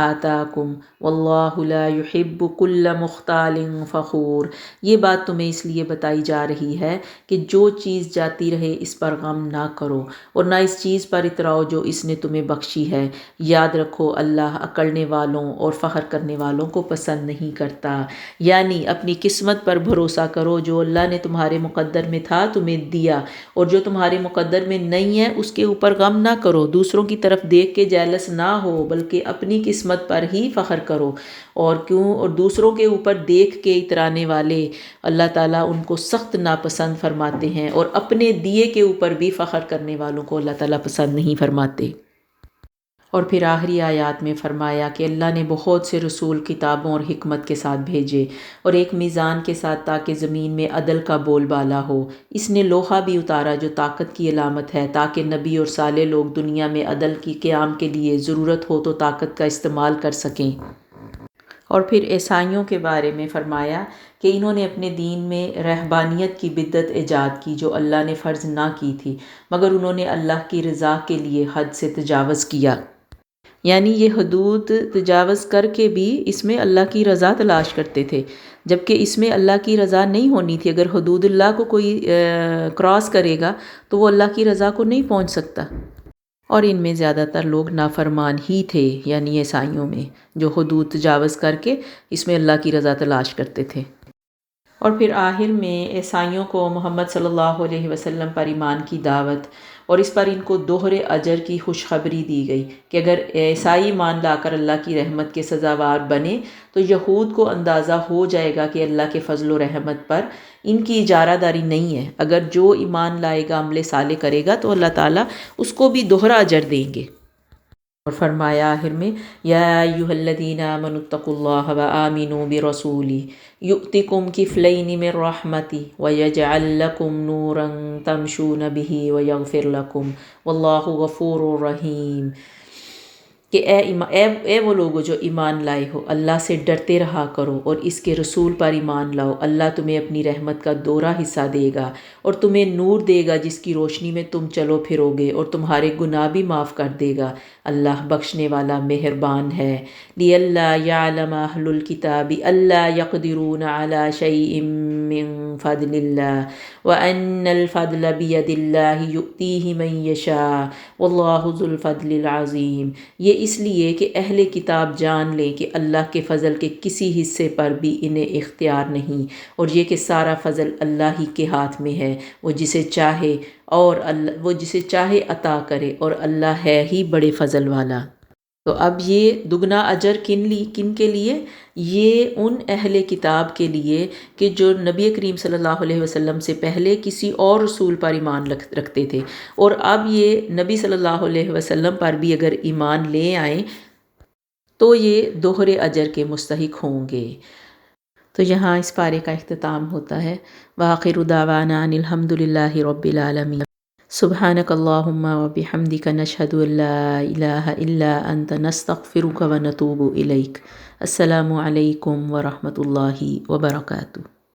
Speaker 1: آتَاكُمْ وَاللَّهُ لَا يُحِبُّ كُلَّ مُخْتَالٍ فَخُورٍ۔ یہ بات تمہیں اس لیے بتائی جا رہی ہے کہ جو چیز جاتی رہے اس پر غم نہ کرو اور نہ اس چیز پر اتراؤ جو اس نے تمہیں بخشی ہے۔ یاد رکھو اللہ اکڑنے والوں اور فخر کرنے والوں کو پسند نہیں کرتا۔ یعنی اپنی قسمت پر بھروسہ کرو، جو اللہ نے تمہارے مقدر میں تھا تمہیں دیا، اور جو تمہارے مقدر میں نہیں ہے اس کے اوپر غم نہ کرو، دوسروں کی طرف دیکھ کے جیلس نہ ہو، بلکہ اپنی قسمت پر ہی فخر کرو۔ اور کیوں؟ اور دوسروں کے اوپر دیکھ کے اترانے والے اللہ تعالیٰ ان کو سخت ناپسند فرماتے ہیں، اور اپنے دیے کے اوپر بھی فخر کرنے والوں کو اللہ تعالیٰ پسند نہیں فرماتے۔ اور پھر آخری آیات میں فرمایا کہ اللہ نے بہت سے رسول کتابوں اور حکمت کے ساتھ بھیجے اور ایک میزان کے ساتھ تاکہ زمین میں عدل کا بول بالا ہو۔ اس نے لوہا بھی اتارا جو طاقت کی علامت ہے تاکہ نبی اور صالح لوگ دنیا میں عدل کی قیام کے لیے ضرورت ہو تو طاقت کا استعمال کر سکیں۔ اور پھر عیسائیوں کے بارے میں فرمایا کہ انہوں نے اپنے دین میں رہبانیت کی بدعت ایجاد کی جو اللہ نے فرض نہ کی تھی، مگر انہوں نے اللہ کی رضا کے لیے حد سے تجاوز کیا۔ یعنی یہ حدود تجاوز کر کے بھی اس میں اللہ کی رضا تلاش کرتے تھے، جبکہ اس میں اللہ کی رضا نہیں ہونی تھی۔ اگر حدود اللہ کو کوئی کراس کرے گا تو وہ اللہ کی رضا کو نہیں پہنچ سکتا۔ اور ان میں زیادہ تر لوگ نافرمان ہی تھے، یعنی عیسائیوں میں، جو حدود تجاوز کر کے اس میں اللہ کی رضا تلاش کرتے تھے۔ اور پھر آخر میں عیسائیوں کو محمد صلی اللہ علیہ وسلم پر ایمان کی دعوت اور اس پر ان کو دوہرے اجر کی خوشخبری دی گئی کہ اگر عیسائی ایمان لا کر اللہ کی رحمت کے سزاوار بنے تو یہود کو اندازہ ہو جائے گا کہ اللہ کے فضل و رحمت پر ان کی اجارہ داری نہیں ہے، اگر جو ایمان لائے گا عمل صالح کرے گا تو اللہ تعالیٰ اس کو بھی دوہرا اجر دیں گے۔ اور فرمایا آخر میں یا ایھا الذین آمنوا اتقوا اللہ وآمنوا برسولہ یؤتکم کفلین من رحمتہ ویجعل لکم نورا تمشون بہ ویغفر لکم واللہ غفور رحیم، کہ اے وہ لوگو جو ایمان لائے ہو، اللہ سے ڈرتے رہا کرو اور اس کے رسول پر ایمان لاؤ، اللہ تمہیں اپنی رحمت کا دوہرا حصہ دے گا اور تمہیں نور دے گا جس کی روشنی میں تم چلو پھرو گے، اور تمہارے گناہ بھی معاف کر دے گا، اللہ بخشنے والا مہربان ہے۔ لِئَلَّا يَعْلَمَ أَهْلُ الْكِتَابِ أَلَّا يَقْدِرُونَ عَلَى شَيْءٍ مِّن فَضْلِ اللَّهِ وَأَنَّ الْفَضْلَ بِيَدِ اللَّهِ يُؤْتِيهِ مَن يَشَاءُ وَاللَّهُ ذُو الْفَضْلِ الْعَظِيمِ، یہ اس لیے کہ اہل کتاب جان لیں کہ اللہ کے فضل کے کسی حصے پر بھی انہیں اختیار نہیں، اور یہ کہ سارا فضل اللہ ہی کے ہاتھ میں ہے، وہ جسے چاہے عطا کرے، اور اللہ ہے ہی بڑے فضل والا۔ تو اب یہ دگنا اجر کن کے لیے؟ یہ ان اہل کتاب کے لیے کہ جو نبی کریم صلی اللہ علیہ وسلم سے پہلے کسی اور رسول پر ایمان رکھتے تھے، اور اب یہ نبی صلی اللہ علیہ وسلم پر بھی اگر ایمان لے آئیں تو یہ دوہرے اجر کے مستحق ہوں گے۔ تو یہاں اس پارے کا اختتام ہوتا ہے۔ وآخر دعوانا ان الحمد للہ رب العالمین۔ سبحانک اللہم وبحمدک نشہد ان لا الہ الا انت نستغفرک ونتوب الیک۔ السلام علیکم ورحمۃ اللہ وبرکاتہ۔